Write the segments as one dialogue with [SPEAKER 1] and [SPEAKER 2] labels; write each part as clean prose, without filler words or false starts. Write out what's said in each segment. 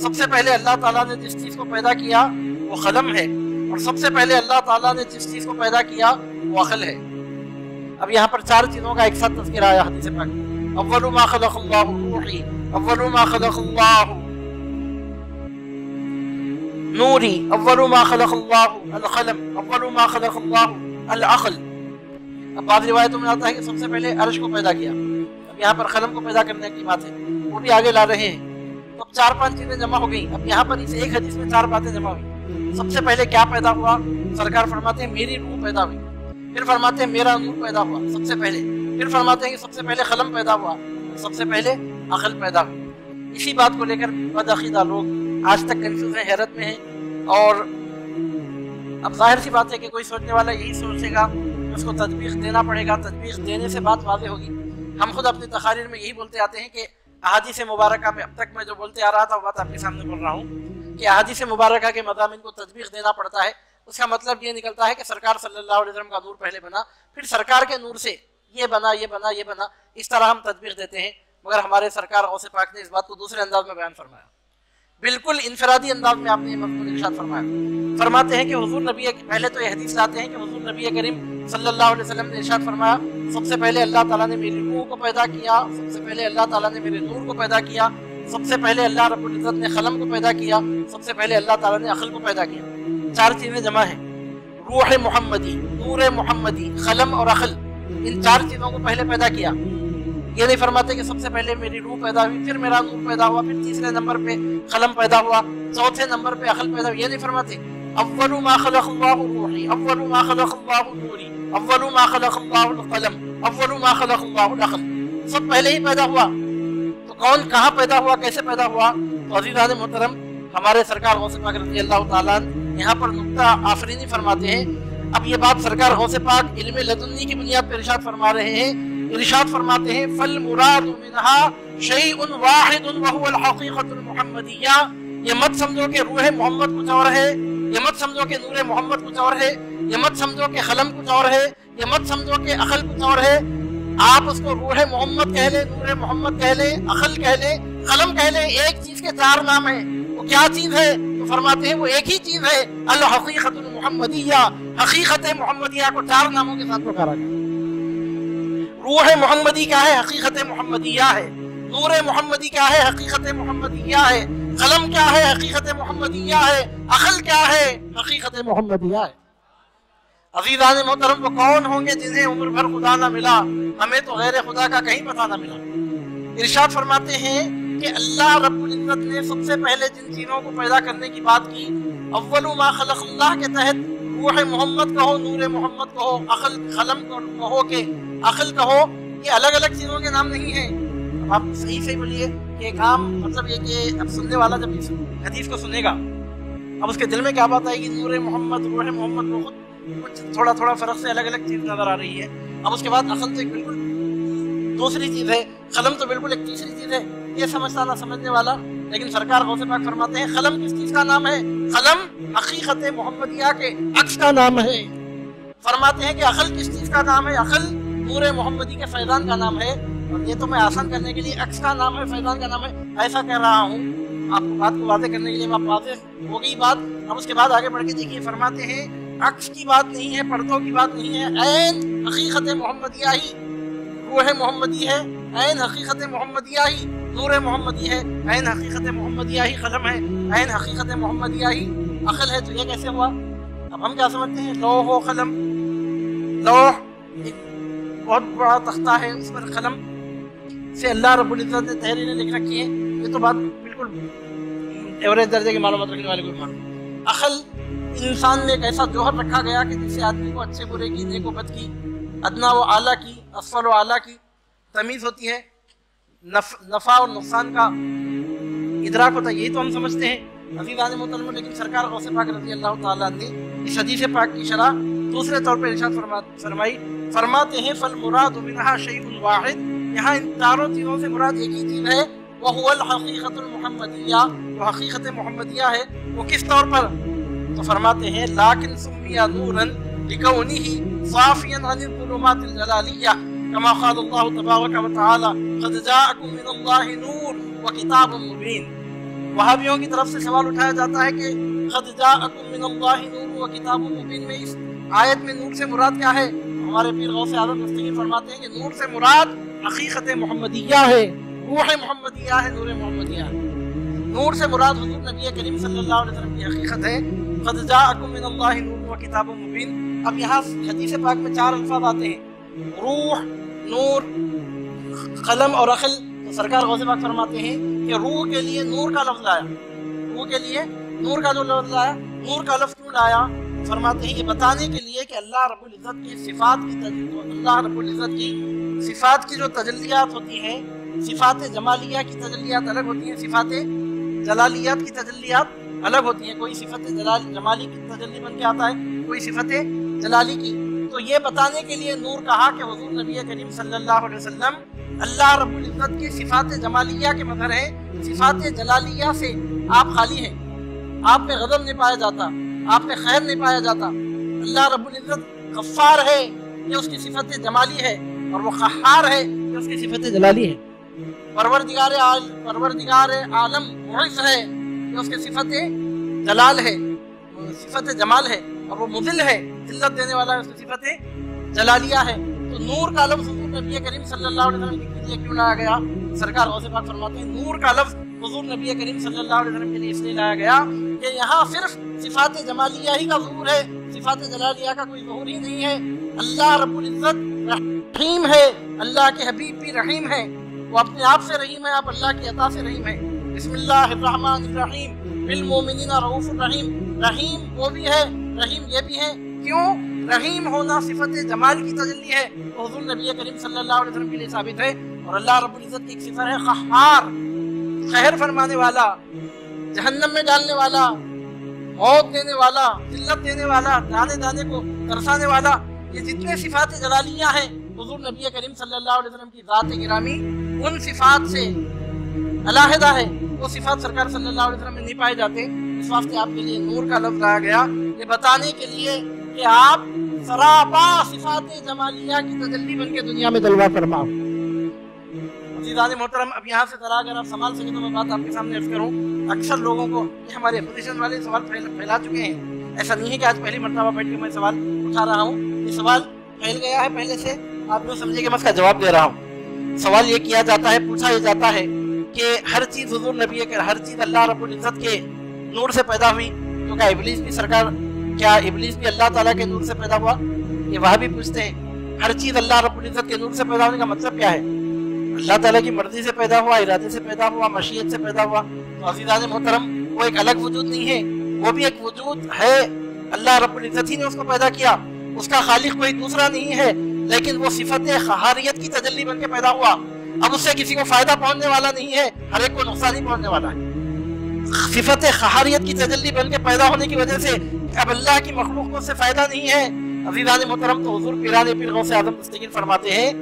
[SPEAKER 1] سب سے پہلے اللہ تعالیٰ نے جس چیز کو پیدا کیا وہ قلم ہے، اور سب سے پہلے اللہ تعالیٰ نے جس چیز کو پیدا کیا وہ عقل ہے۔ اب یہاں پر 4 چیزوں کا ایک ساتھ تذکرہ آیا حدیث پاک میں۔ اول ما خلق اللہ روحی، اول ما خلق اللہ نوری، اول ما خلق اللہ القلم، اول ما خلق اللہ العقل۔ اب بعض روایتوں میں آتا ہے کہ سب سے پہلے عرش کو پیدا کیا، اب یہاں پر قلم کو پیدا کرنے کی بات ہے، وہ بھی آگے لا رہے ہیں۔ تو اب 4-5 چیزیں جمع ہو گئی۔ اب یہاں پر اس ایک حدیث میں 4 باتیں جمع ہوئی۔ سب سے پہلے کیا پیدا ہوا؟ سرکار فرماتے ہیں میری روح پیدا ہوئی، پھر فرماتے ہیں میرا نور پیدا ہوا سب سے پہلے، پھر فرماتے ہیں کہ سب سے پہلے قلم پیدا ہوا، سب سے پہلے عقل پیدا ہوئی۔ اسی بات کو لے کر بدعقیدہ لوگ آج تک کنفیوز ہیں، حیرت میں ہیں۔ اور اب ظاہر سی بات ہے کہ کوئی سوچنے والا یہی سوچے گا کہ اس کو تطبیق دینا پڑے گا، تطبیق دینے سے بات واضح ہوگی۔ ہم خود اپنی تقاریر میں یہی بولتے آتے ہیں کہ احادیث مبارکہ میں اب تک میں جو بولتے آ رہا تھا وہ بات آپ کے سامنے بول رہا ہوں کہ احادیث مبارکہ کے مضامین کو تطبیق دینا پڑتا ہے۔ اس کا مطلب یہ نکلتا ہے کہ سرکار صلی اللہ علیہ وسلم کا نور پہلے بنا، پھر سرکار کے نور سے یہ بنا یہ بنا یہ بنا، اس طرح ہم تطبیق دیتے ہیں۔ مگر ہمارے سرکار غوث پاک نے اس بات کو دوسرے انداز میں بیان فرمایا، بالکل انفرادی انداز میں آپ نے یہ مضمون ارشاد فرمایا۔ فرماتے ہیں کہ حضور نبی، پہلے تو یہ حدیث لاتے ہیں کہ حضور نبی کریم صلی اللہ علیہ وسلم نے ارشاد فرمایا سب سے پہلے اللہ تعالیٰ نے میری روح کو پیدا کیا، سب سے پہلے اللہ تعالیٰ نے میرے نور کو پیدا کیا، سب سے پہلے اللہ رب العزت نے قلم کو پیدا کیا، سب سے پہلے اللہ تعالیٰ نے عقل کو پیدا کیا۔ 4 چیزیں جمع ہیں، روح محمدی، نور محمدی، قلم اور عقل، ان 4 چیزوں کو پہلے پیدا کیا۔ یہ نہیں فرماتے کہ سب سے پہلے میری روح پیدا ہوئی، پھر میرا نور پیدا ہوا، پھر تیسرے نمبر پہ قلم پیدا ہوا، چوتھے نمبر پہ عقل پیدا ہوئی، یہ نہیں فرماتے۔ اول ما خلق اللہ روحی، اول ما خلق اللہ نوری، اول ما خلق اللہ القلم، اول ما خلق اللہ العقل، سب پہلے ہی پیدا ہوا۔ تو کون کہاں پیدا ہوا، کیسے پیدا ہوا؟ تو عزیزان محترم، ہمارے سرکار غوث پاک رضی اللہ تعالیٰ یہاں پر نقطہ آفرینی فرماتے ہیں۔ اب یہ بات سرکار غوث پاک علم لدنی کی بنیاد پر ارشاد فرما رہے ہیں۔ ارشاد فرماتے ہیں فالمراد منها شیء واحد وهو الحقیقۃ المحمدیہ۔ یہ مت سمجھو کہ روح محمد کچھ اور ہے، یہ مت سمجھو کہ نور محمد کچھ اور ہے، یہ مت سمجھو کہ قلم کچھ اور ہے، یہ مت سمجھو کہ عقل کچھ اور ہے۔ آپ اس کو روح محمد کہہ لیں، نور محمد کہہ لیں، عقل کہہ لیں، قلم کہہ لیں، ایک چیز کے 4 نام ہیں۔ وہ کیا چیز ہے؟ تو فرماتے ہیں وہ ایک ہی چیز ہے، الحقیقۃ المحمدیہ۔ حقیقت محمدیہ کو 4 ناموں کے ساتھ پکارا گیا۔ روح محمدی کیا ہے؟ حقیقت محمدیہ ہے۔ نور محمدی کیا ہے؟ حقیقت محمدیہ ہے۔ قلم کیا ہے؟ حقیقت محمدیہ ہے۔ عقل کیا ہے؟ حقیقت محمدیہ ہے۔ عزیزان محترم، وہ کون ہوں گے جنہیں عمر بھر خدا نہ ملا؟ ہمیں تو غیر خدا کا کہیں پتہ نہ ملا۔ ارشاد فرماتے ہیں کہ اللہ رب العزت نے سب سے پہلے جن چیزوں کو پیدا کرنے کی بات کی، اول ما خلق اللہ کے تحت روح محمد کہو، نور محمد کہو، عقل قلم کہو کہ عقل کہو، یہ الگ الگ چیزوں کے نام نہیں ہیں۔ اب آپ صحیح سے بولیے کہ ایک عام مطلب یہ کہ اب سننے والا جب اس حدیث کو سنے گا اب اس کے دل میں کیا بات آئے گی؟ نور محمد، روح محمد کو خود کچھ تھوڑا تھوڑا فرق سے الگ الگ چیز نظر آ رہی ہے۔ اب اس کے بعد عقل تو ایک بالکل دوسری چیز ہے، قلم تو بالکل ایک تیسری چیز ہے۔ یہ سمجھتا نہ سمجھنے والا، لیکن سرکار غوث پاک فرماتے ہیں قلم کس چیز کا نام ہے؟ قلم حقیقت محمدیہ کے عکس کا نام ہے۔ فرماتے ہیں کہ عقل کس چیز کا نام ہے؟ عقل نور محمدی کے فیضان کا نام ہے۔ اور یہ تو میں آسان کرنے کے لیے عکس کا نام ہے، فیضان کا نام ہے ایسا کہہ رہا ہوں، آپ کو بات کو واضح کرنے کے لیے واضح ہو گئی بات۔ اب اس کے بعد آگے بڑھ کے دیکھیے، فرماتے ہیں عکس کی بات نہیں ہے، پردوں کی بات نہیں ہے، عین حقیقت محمدیہ ہی روح محمدی ہے، عین حقیقت محمدیہ ہی نور محمدی ہے، عین حقیقت محمدیہ ہی قلم ہے، عین حقیقت محمدیہ ہی عقل ہے۔ تو یہ کیسے ہوا؟ اب ہم کیا سمجھتے ہیں؟ لوح و قلم، لوح ایک بہت بڑا تختہ ہے، اس پر قلم سے اللہ رب العزت نے تحریریں لکھ رکھی ہیں۔ یہ تو بات بالکل ایوریج درجے کی معلومات رکھنے والے کو معلوم۔ عقل انسان میں ایک ایسا جوہر رکھا گیا کہ جس سے آدمی کو اچھے برے کی، نیک و بد کی، ادنا و اعلیٰ کی، اسفل و اعلیٰ کی تمیز ہوتی ہے، نفع اور نقصان کا ادراک ہوتا ہے، یہی تو ہم سمجھتے ہیں عزیزان محترم۔ لیکن سرکار غوث پاک رضی اللہ تعالیٰ نے اس حدیث پاک کی شرح دوسرے طور پر ارشاد فرمائی۔ فرماتے ہیں فالمراد منها شیء واحد، یہاں ان 4 چیزوں سے مراد ایک ہی چیز ہے، وهو الحقیقت المحمدیہ، وہ حقیقت محمدیہ ہے۔ وہ کس طور پر؟ تو فرماتے ہیں لیکن سمی نورا لکونہ صافیا عن الظلمات الجلالیہ، كما قال الله تبارك وتعالى قد جاءكم من الله نور وكتاب مبين۔ وہابیوں کی طرف سے سوال اٹھایا جاتا ہے کہ قد جاءکم من اللہ نور و کتاب مبین میں اس آیت میں نور سے مراد کیا ہے؟ ہمارے پیر غوث اعظم دستگیر فرماتے ہیں کہ نور سے مراد حقیقت محمدیہ ہے، روح محمدیہ ہے، نور محمدیہ ہے۔ نور سے مراد حضور نبی کریم صلی اللہ علیہ وسلم کی حقیقت ہے، قد جاءکم من اللہ نور و کتاب مبین۔ اب یہاں حدیث پاک میں 4 الفاظ آتے ہیں، روح، نور، قلم اور عقل۔ تو سرکار غوث پاک فرماتے ہیں کہ روح کے لیے نور کا لفظ لایا، روح کے لیے نور کا جو لفظ لایا، نور کا لفظ کیوں لایا؟ فرماتے ہیں یہ بتانے کے لیے کہ اللہ رب العزت کی صفات کی جو تجلیات ہوتی ہیں، صفات جمالیہ کی تجلیات الگ ہوتی ہیں، صفات جلالیات کی تجلیات الگ ہوتی ہیں۔ کوئی صفت جمالی کی تجلی بن کے آتا ہے، کوئی صفت جلالی کی۔ تو یہ بتانے کے لیے نور کہا کہ حضور نبی کریم صلی اللہ علیہ وسلم اللہ رب العزت کی صفات جمالیہ کے مظہر ہیں، صفات جلالیہ سے آپ خالی ہیں، آپ میں غضب نہیں پایا جاتا، آپ میں خیر نہیں پایا جاتا۔ اللہ رب العزت غفار ہے، یہ اس کی صفت جمالی ہے، اور وہ قہار ہے، یہ اس کی صفت جلالی ہے۔ پروردگار عالم معز ہے، یہ اس کی صفت جلال ہے، صفت جمال ہے، اور وہ مذل ہے، ذلت دینے والا ہے، اس کی صفت جلالیہ ہے۔ تو نور کا لفظ حضور نبی کریم صلی اللہ علیہ وسلم کے لیے کیوں لایا گیا؟ سرکار غوث پاک فرماتے ہیں نور کا لفظ حضور نبی کریم صلی اللہ علیہ وسلم کے لیے اس لیے لایا گیا کہ یہاں صرف صفات جمالیہ ہی کا ظہور ہے، صفات جلالیہ کا کوئی ظہور ہی نہیں ہے۔ اللہ رب العزت رحیم ہے، اللہ کے حبیب بھی رحیم ہے، وہ اپنے آپ سے رحیم ہے، آپ اللہ کی عطا سے رحیم ہے۔ بسم اللہ الرحمن الرحیم، بالمومنین رؤوف الرحیم۔ رحیم وہ بھی ہے، رحیم یہ بھی ہے۔ کیوں؟ رحیم ہونا صفت جمال کی تجلی ہے، تو حضور نبی کریم صلی اللہ علیہ وسلم کے لیے ثابت ہے۔ اور اللہ رب العزت کی ایک صفت ہے قہار، قہر فرمانے والا، جہنم میں ڈالنے والا، موت دینے والا، ذلت دینے والا، دانے دانے کو ترسانے والا۔ یہ جتنے صفات جلالیہ ہیں حضور نبی کریم صلی اللہ علیہ وسلم کی ذات گرامی ان صفات سے علیحدہ ہے، وہ صفات سرکار صلی اللہ علیہ وسلم میں نہیں پائے جاتے۔ اس واسطے آپ کے لیے نور کا لفظ لایا گیا، یہ بتانے کے لیے کہ آپ سراپا صفات جمالیہ کی تجلی بن کے دنیا میں جلوہ فرماؤ۔ عزیزان محترم، اب یہاں سے ذرا اگر آپ سنبھال سکیں تو میں بات آپ کے سامنے عرض کروں۔ اکثر لوگوں کو یہ ہمارے اپوزیشن والے سوال پھیلا چکے ہیں، ایسا نہیں ہے کہ آج پہلی مرتبہ بیٹھ کے میں سوال اٹھا رہا ہوں، یہ سوال پھیل گیا ہے پہلے سے، آپ یوں سمجھے کہ میں اس کا جواب دے رہا ہوں۔ سوال یہ کیا جاتا ہے، پوچھا یہ جاتا ہے کہ ہر چیز حضور نبی کے، ہر چیز اللہ رب العزت کے نور سے پیدا ہوئی، تو کیا ابلیس بھی سرکار، کیا ابلیس بھی اللہ تعالیٰ کے نور سے پیدا ہوا؟ یہ وہاں بھی پوچھتے ہیں ہر چیز اللہ رب العزت کے نور سے پیدا ہونے کا مطلب کیا ہے؟ اللہ تعالیٰ کی مرضی سے پیدا ہوا، ارادے سے پیدا ہوا، مشیت سے پیدا ہوا۔ تو عزیزان محترم، وہ ایک الگ وجود نہیں ہے، وہ بھی ایک وجود ہے، اللہ رب العزت ہی نے اس کو پیدا کیا، اس کا خالق کوئی دوسرا نہیں ہے، لیکن وہ صفت قہاریت کی تجلی بن کے پیدا ہوا۔ اب اس سے کسی کو فائدہ پہنچنے والا نہیں ہے، ہر ایک کو نقصان ہی پہنچنے والا ہے۔ صفت قہاریت کی تجلی بن کے پیدا ہونے کی وجہ سے اب اللہ کی مخلوق کو اس سے فائدہ نہیں ہے۔ عزیزان محترم، تو حضور پیران پیر غوث اعظم دستگیر فرماتے ہیں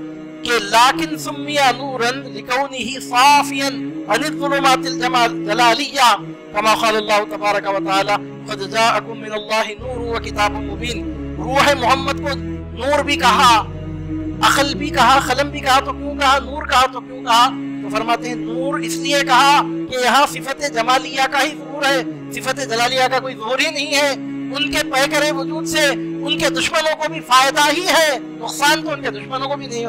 [SPEAKER 1] کہ لیکن سمیا نورا لکونہ صافیا عن الظلمات الجلالية كما قال اللہ تبارک و تعالی قد جاءکم من اللہ نور و کتاب مبین۔ روح محمد کو نور بھی کہا، عقل بھی کہا، قلم بھی کہا، تو کیوں کہا؟ نور کہا تو کیوں کہا؟ تو فرماتے ہیں نور اس لیے کہا کہ یہاں صفت جمالیہ کا ہی ظہور ہے، صفت جلالیہ کا کوئی ظہور ہی نہیں ہے۔ ان کے پیکر وجود سے ان کے دشمنوں کو بھی فائدہ ہی ہے، نقصان تو ان کے دشمنوں کو بھی نہیں ہے،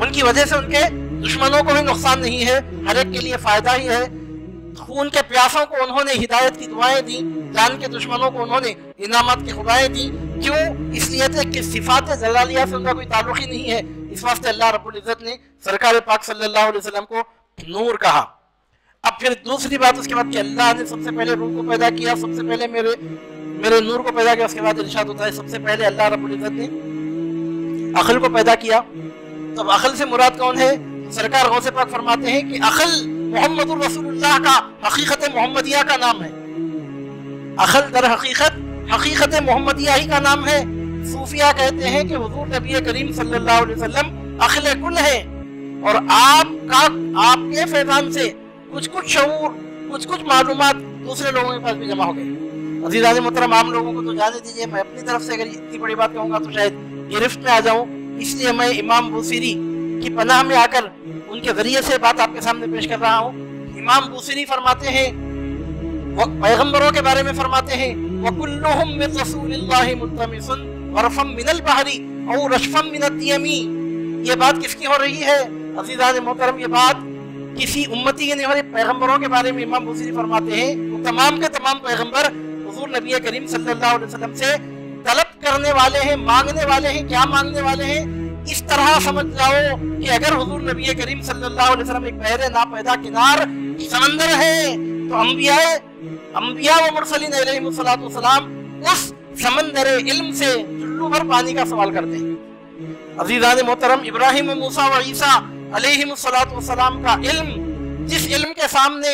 [SPEAKER 1] ان کی وجہ سے ان کے دشمنوں کو بھی نقصان نہیں ہے، ہر ایک کے لیے فائدہ ہی ہے۔ خون کے پیاسوں کو انہوں نے ہدایت کی دعائیں دی، جان کے دشمنوں کو انہوں نے انعامات کی خدائیں دی۔ کیوں؟ اس لیے تھے کہ صفات جلالیہ سے ان کا کوئی تعلق ہی نہیں ہے، اس واسطے اللہ رب العزت نے سرکار پاک صلی اللہ علیہ وسلم کو نور کہا۔ اب پھر دوسری بات اس کے بعد کہ اللہ نے سب سے پہلے روح کو پیدا کیا، سب سے پہلے میرے نور کو پیدا کیا، اس کے بعد ارشاد ہوتا ہے سب سے پہلے اللہ رب العزت نے عقل کو پیدا کیا۔ تو عقل سے مراد کون ہے؟ سرکار غوث پاک فرماتے ہیں کہ عقل محمد الرسول اللہ کا حقیقت محمدیہ کا نام ہے، عقل در حقیقت محمدیہ ہی کا نام ہے۔ صوفیہ کہتے ہیں کہ حضور نبی کریم صلی اللہ علیہ وسلم عقل کل ہے، اور آپ کے فیضان سے کچھ شعور، کچھ معلومات دوسرے لوگوں کے پاس بھی جمع ہو گئی۔ عزیزان محترم، عام لوگوں کو تو جانے دیجیے، میں اپنی طرف سے اگر اتنی بڑی بات کہوں گا تو شاید گرفت میں آ جاؤں، اس لیے میں امام بوصیری کی پناہ میں آ کر ان کے ذریعے سے بات آپ کے سامنے پیش کر رہا ہوں۔ امام بوصیری فرماتے ہیں، وہ پیغمبروں کے بارے میں فرماتے ہیں وَكُلُّهُمْ مِنْ رَسُولِ اللَّهِ مُلْتَمِسٌ غَرْفًا مِنَ الْبَحْرِ أَوْ رَشْفًا مِنَ الدِّيَمِ۔ یہ بات کس کی ہو رہی ہے عزیزان محترم؟ یہ بات کسی امتی کی نہیں ہو رہی، پیغمبروں کے بارے میں امام بوصیری فرماتے ہیں وہ تمام کے تمام پیغمبر حضور نبی کریم صلی اللہ علیہ وسلم سے طلب کرنے والے ہیں، مانگنے والے ہیں۔ کیا مانگنے والے ہیں؟ اس طرح سمجھ جاؤ کہ اگر حضور نبی کریم صلی اللہ علیہ وسلم ایک بحر ناپیدا کنار سمندر ہے تو انبیاء و مرسلین علیہم الصلوۃ والسلام اس سمندر علم سے چلو بھر پانی کا سوال کرتے ہیں۔ عزیزان محترم، ابراہیم و موسیٰ و عیسیٰ علیہم الصلوۃ والسلام کا علم، جس علم کے سامنے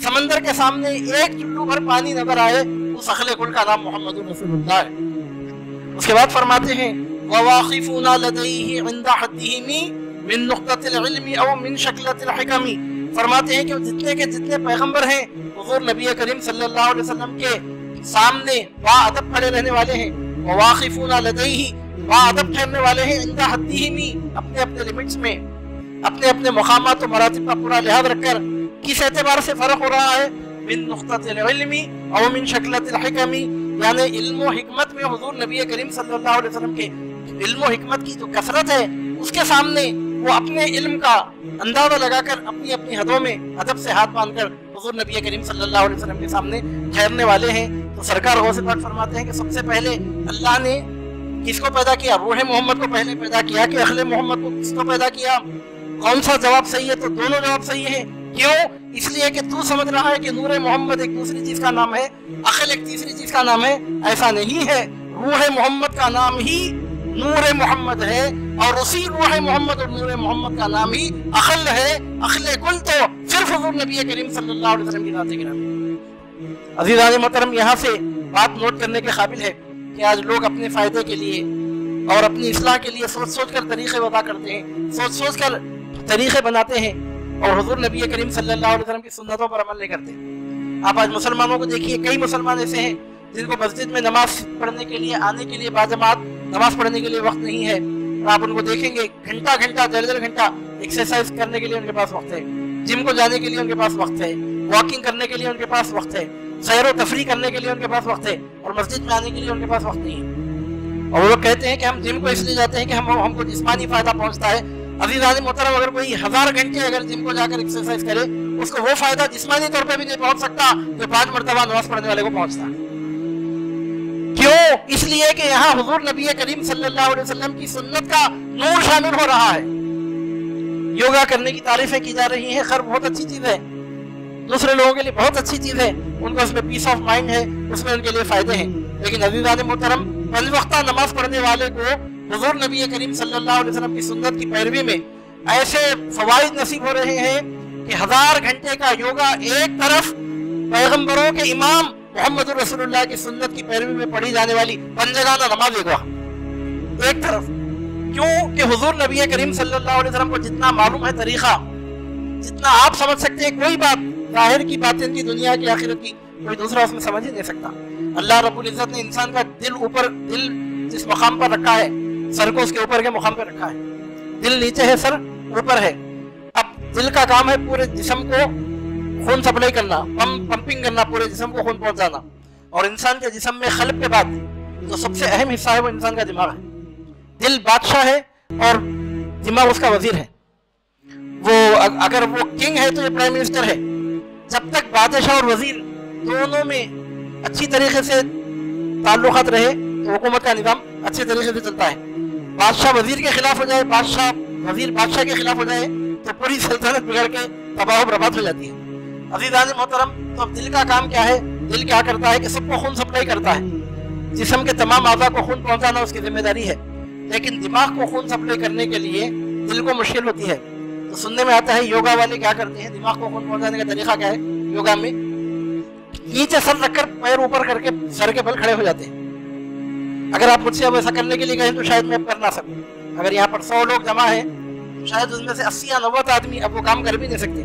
[SPEAKER 1] سمندر کے سامنے ایک چلو بھر پانی نظر آئے، اس اخل کل کا نام محمد رسول اللہ ہے۔ اس کے بعد فرماتے ہیں وواقفون لدیہ عند حدہم من نقطۃ العلم او من شکلۃ الحکم۔ فرماتے ہیں کہ جتنے کے جتنے پیغمبر ہیں حضور نبی کریم صلی اللہ علیہ وسلم کے سامنے باادب کھڑے رہنے والے ہیں، وواقفون لدیہ باادب ٹھہرنے والے ہیں، عند حدہم اپنے اپنے لیمٹس میں، اپنے اپنے مقامات و مراتب کا پورا لحاظ رکھ کر۔ کس اعتبار سے فرق ہو رہا ہے؟ من نقطۃ العلم او من شکلۃ الحکم، یعنی علم و حکمت میں حضور نبی کریم صلی اللہ علیہ وسلم کے علم و حکمت کی جو کثرت ہے اس کے سامنے وہ اپنے علم کا اندازہ لگا کر اپنی اپنی حدوں میں ادب سے ہاتھ باندھ کر حضور نبی کریم صلی اللہ علیہ وسلم کے سامنے ٹھہرنے والے ہیں۔ تو سرکار غوث پاک فرماتے ہیں کہ سب سے پہلے اللہ نے کس کو پیدا کیا؟ روح محمد کو پہلے پیدا کیا کہ اخل محمد کو کس کو پیدا کیا؟ کون سا جواب صحیح ہے؟ تو دونوں جواب صحیح ہے۔ کیوں؟ اس لیے کہ تو سمجھ رہا ہے کہ نور محمد ایک دوسری چیز کا نام ہے، عقل ایک تیسری چیز کا نام ہے۔ ایسا نہیں ہے، روح محمد کا نام ہی نور محمد ہے، اور اسی روح محمد اور نور محمد کا نام ہی عقل ہے۔ عقل کل تو صرف حضور نبی کریم صلی اللہ علیہ وسلم کی ذات گرامی۔ عزیزان محترم، یہاں سے بات نوٹ کرنے کے قابل ہے کہ آج لوگ اپنے فائدے کے لیے اور اپنی اصلاح کے لیے سوچ سوچ کر طریقے وضع کرتے ہیں، سوچ سوچ کر طریقے بناتے ہیں، اور حضور نبی کریم صلی اللہ علیہ وسلم کی سنتوں پر عمل نہیں کرتے۔ آپ آج مسلمانوں کو دیکھیے، کئی مسلمان ایسے ہیں جن کو مسجد میں نماز پڑھنے کے لیے آنے کے لیے باجماعت نماز پڑھنے کے لیے وقت نہیں ہے، اور آپ ان کو دیکھیں گے گھنٹہ گھنٹہ ڈیڑھ گھنٹہ ایکسرسائز کرنے کے لیے ان کے پاس وقت ہے، جم کو جانے کے لیے ان کے پاس وقت ہے، واکنگ کرنے کے لیے ان کے پاس وقت ہے، سیر و تفریح کرنے کے لیے ان کے پاس وقت ہے، اور مسجد میں آنے کے لیے ان کے پاس وقت نہیں ہے۔ اور وہ لوگ کہتے ہیں کہ ہم جم کو اس لیے جاتے ہیں کہ ہم کو جسمانی فائدہ پہنچتا ہے۔ عزیزان محترم، اگر کوئی 1000 گھنٹے اگر جم کو جا کر ایکسرسائز کرے، اس کو وہ فائدہ جسمانی طور پہ بھی نہیں پہنچ سکتا جو 5 مرتبہ نماز پڑھنے والے کو پہنچتا ہے۔ کیوں؟ اس لیے کہ یہاں حضور نبی کریم صلی اللہ علیہ وسلم کی سنت کا نور شامل ہو رہا ہے۔ یوگا کرنے کی تعریفیں کی جا رہی ہیں، خیر بہت اچھی چیز ہے، دوسرے لوگوں کے لیے بہت اچھی چیز ہے، ان کو اس میں پیس آف مائنڈ ہے، اس میں ان کے لیے فائدے ہیں۔ لیکن عزیزان محترم، 5 وقتہ نماز پڑھنے والے کو حضور نبی کریم صلی اللہ علیہ وسلم کی سنت کی پیروی میں ایسے فوائد نصیب ہو رہے ہیں کہ 1000 گھنٹے کا یوگا ایک طرف، پیغمبروں کے امام محمد رسول اللہ کی سنت کی پیروی میں پڑھی جانے والی پنجگانہ نماز ایک طرف۔ کیوں کہ حضور نبی کریم صلی اللہ علیہ وسلم کو جتنا معلوم ہے طریقہ، جتنا آپ سمجھ سکتے ہیں، کوئی بات ظاہر کی باطن کی، دنیا کی، آخرت کی، کوئی دوسرا اس میں سمجھ ہی نہیں سکتا۔ اللہ رب العزت نے انسان کا دل جس مقام پر رکھا ہے، سر کو اس کے اوپر کے مقام پر رکھا ہے، دل نیچے ہے، سر اوپر ہے۔ اب دل کا کام ہے پورے جسم کو خون سپلائی کرنا، پمپنگ کرنا، پورے جسم کو خون پہنچانا۔ اور انسان کے جسم میں قلب کے بعد جو سب سے اہم حصہ ہے وہ انسان کا دماغ ہے۔ دل بادشاہ ہے اور دماغ اس کا وزیر ہے۔ وہ اگر وہ کنگ ہے تو یہ پرائم منسٹر ہے۔ جب تک بادشاہ اور وزیر دونوں میں اچھی طریقے سے تعلقات رہے تو حکومت کا نظام اچھے طریقے سے چلتا ہے۔ بادشاہ وزیر کے خلاف ہو جائے، وزیر بادشاہ کے خلاف ہو جائے تو پوری سلطنت بگڑ کے تباہ و برباد ہو جاتی ہے۔ عزیزان محترم، تو اب دل کا کام کیا ہے؟ دل کیا کرتا ہے کہ سب کو خون سپلائی کرتا ہے، جسم کے تمام اعضاء کو خون پہنچانا اس کی ذمہ داری ہے۔ لیکن دماغ کو خون سپلائی کرنے کے لیے دل کو مشکل ہوتی ہے۔ تو سننے میں آتا ہے یوگا والے کیا کرتے ہیں، دماغ کو خون پہنچانے کا طریقہ کیا ہے؟ یوگا میں نیچے سر رکھ کر پیر اوپر کر کے سر کے بل کھڑے ہو جاتے ہیں۔ اگر آپ مجھ سے اب ایسا کرنے کے لیے کہیں تو شاید میں اب کر نہ سکوں۔ اگر یہاں پر 100 لوگ جمع ہیں تو شاید اس میں سے 80 یا 90 آدمی اب وہ کام کر بھی نہیں سکتے،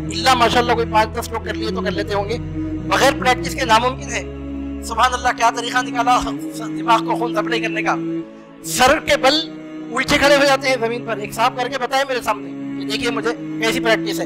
[SPEAKER 1] اللہ ماشاءاللہ کوئی 5-10 لوگ کر لیے تو کر لیتے ہوں گے، بغیر پریکٹس کے ناممکن ہے۔ سبحان اللہ، کیا طریقہ نکالا دماغ کو خون سپلائی کرنے کا۔ سر کے بل الٹے کھڑے ہو جاتے ہیں زمین پر۔ ایک صاحب کر کے بتائے میرے سامنے کہ دیکھیے مجھے کیسی پریکٹس ہے۔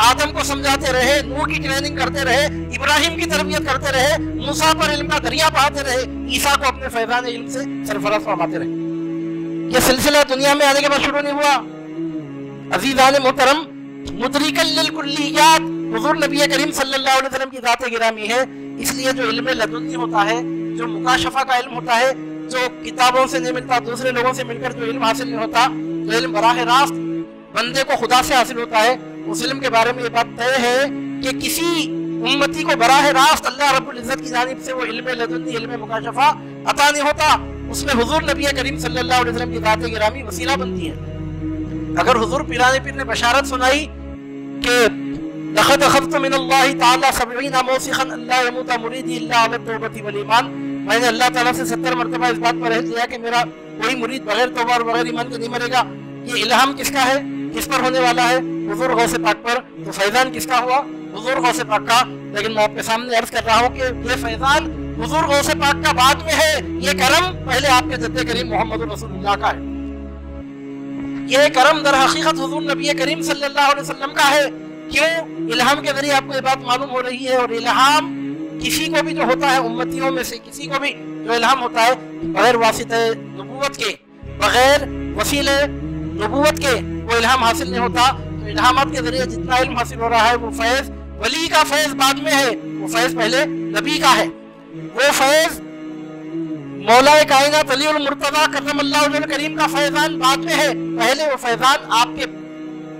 [SPEAKER 1] آدم کو سمجھاتے رہے، نوح کی ٹریننگ کرتے رہے، ابراہیم کی تربیت کرتے رہے، موسیٰ پر علم کا دریا بہاتے رہے، عیسیٰ کو اپنے فیضان علم سے سرفراز فرماتے رہے۔ یہ سلسلہ دنیا میں آنے کے بعد شروع نہیں ہوا۔ عزیزان محترم، مدرکا للکلیات حضور نبی کریم صلی اللہ علیہ وسلم کی ذات گرامی ہے، اس لیے جو علم لدنی ہوتا ہے، جو مکاشفہ کا علم ہوتا ہے، جو کتابوں سے نہیں ملتا، دوسرے لوگوں سے مل کر جو علم حاصل نہیں ہوتا، جو علم براہ راست بندے کو خدا سے حاصل ہوتا ہے، اس علم کے بارے میں یہ بات طے ہے کہ کسی امتی کو براہ راست اللہ رب العزت کی جانب سے وہ علم لدنی، علم مکاشفہ عطا نہیں ہوتا، اس میں حضور نبی کریم صلی اللہ علیہ وسلم کی ذات گرامی وسیلہ بنتی ہے۔ اگر حضور پیران پیر نے بشارت سنائی کہ لقد اخذت من اللہ تعالی 70 موثقا لا يموت مریدی الا علی التوبۃ والایمان، میں نے اللہ تعالیٰ سے 70 مرتبہ اس بات پر عہد لیا کہ میرا کوئی مرید بغیر توبہ اور بغیر ایمان کے نہیں مرے گا۔ یہ الہام کس کا ہے؟ کس پر ہونے والا ہے؟ حضور غوث پاک پر۔ تو فیضان کس کا ہوا؟ حضور غوث پاک کا۔ لیکن میں آپ کے سامنے عرض کر رہا ہوں کہ یہ فیضان حضور غوث پاک کا بعد میں ہے، یہ کرم پہلے آپ کے جد کریم محمد رسول اللہ کا ہے۔ یہ کرم در حقیقت حضور نبی کریم صلی اللہ علیہ وسلم کا ہے۔ کیوں؟ الہام کے ذریعے آپ کو یہ بات معلوم ہو رہی ہے، اور الہام کسی کو بھی جو ہوتا ہے امتیوں میں سے کسی کو بھی جو الہام ہوتا ہے بغیر واسطہ نبوت کے، بغیر وسیلے نبوت کے وہ الہام حاصل نہیں ہوتا۔ تو الہامات کے ذریعے جتنا علم حاصل ہو رہا ہے وہ فیض ولی کا فیض بعد میں ہے، وہ فیض پہلے نبی کا ہے۔ وہ فیض مولا کائنات علی المرتضیٰ کرم اللہ وجہ کریم کا فیضان بعد میں ہے، پہلے وہ فیضان آپ کے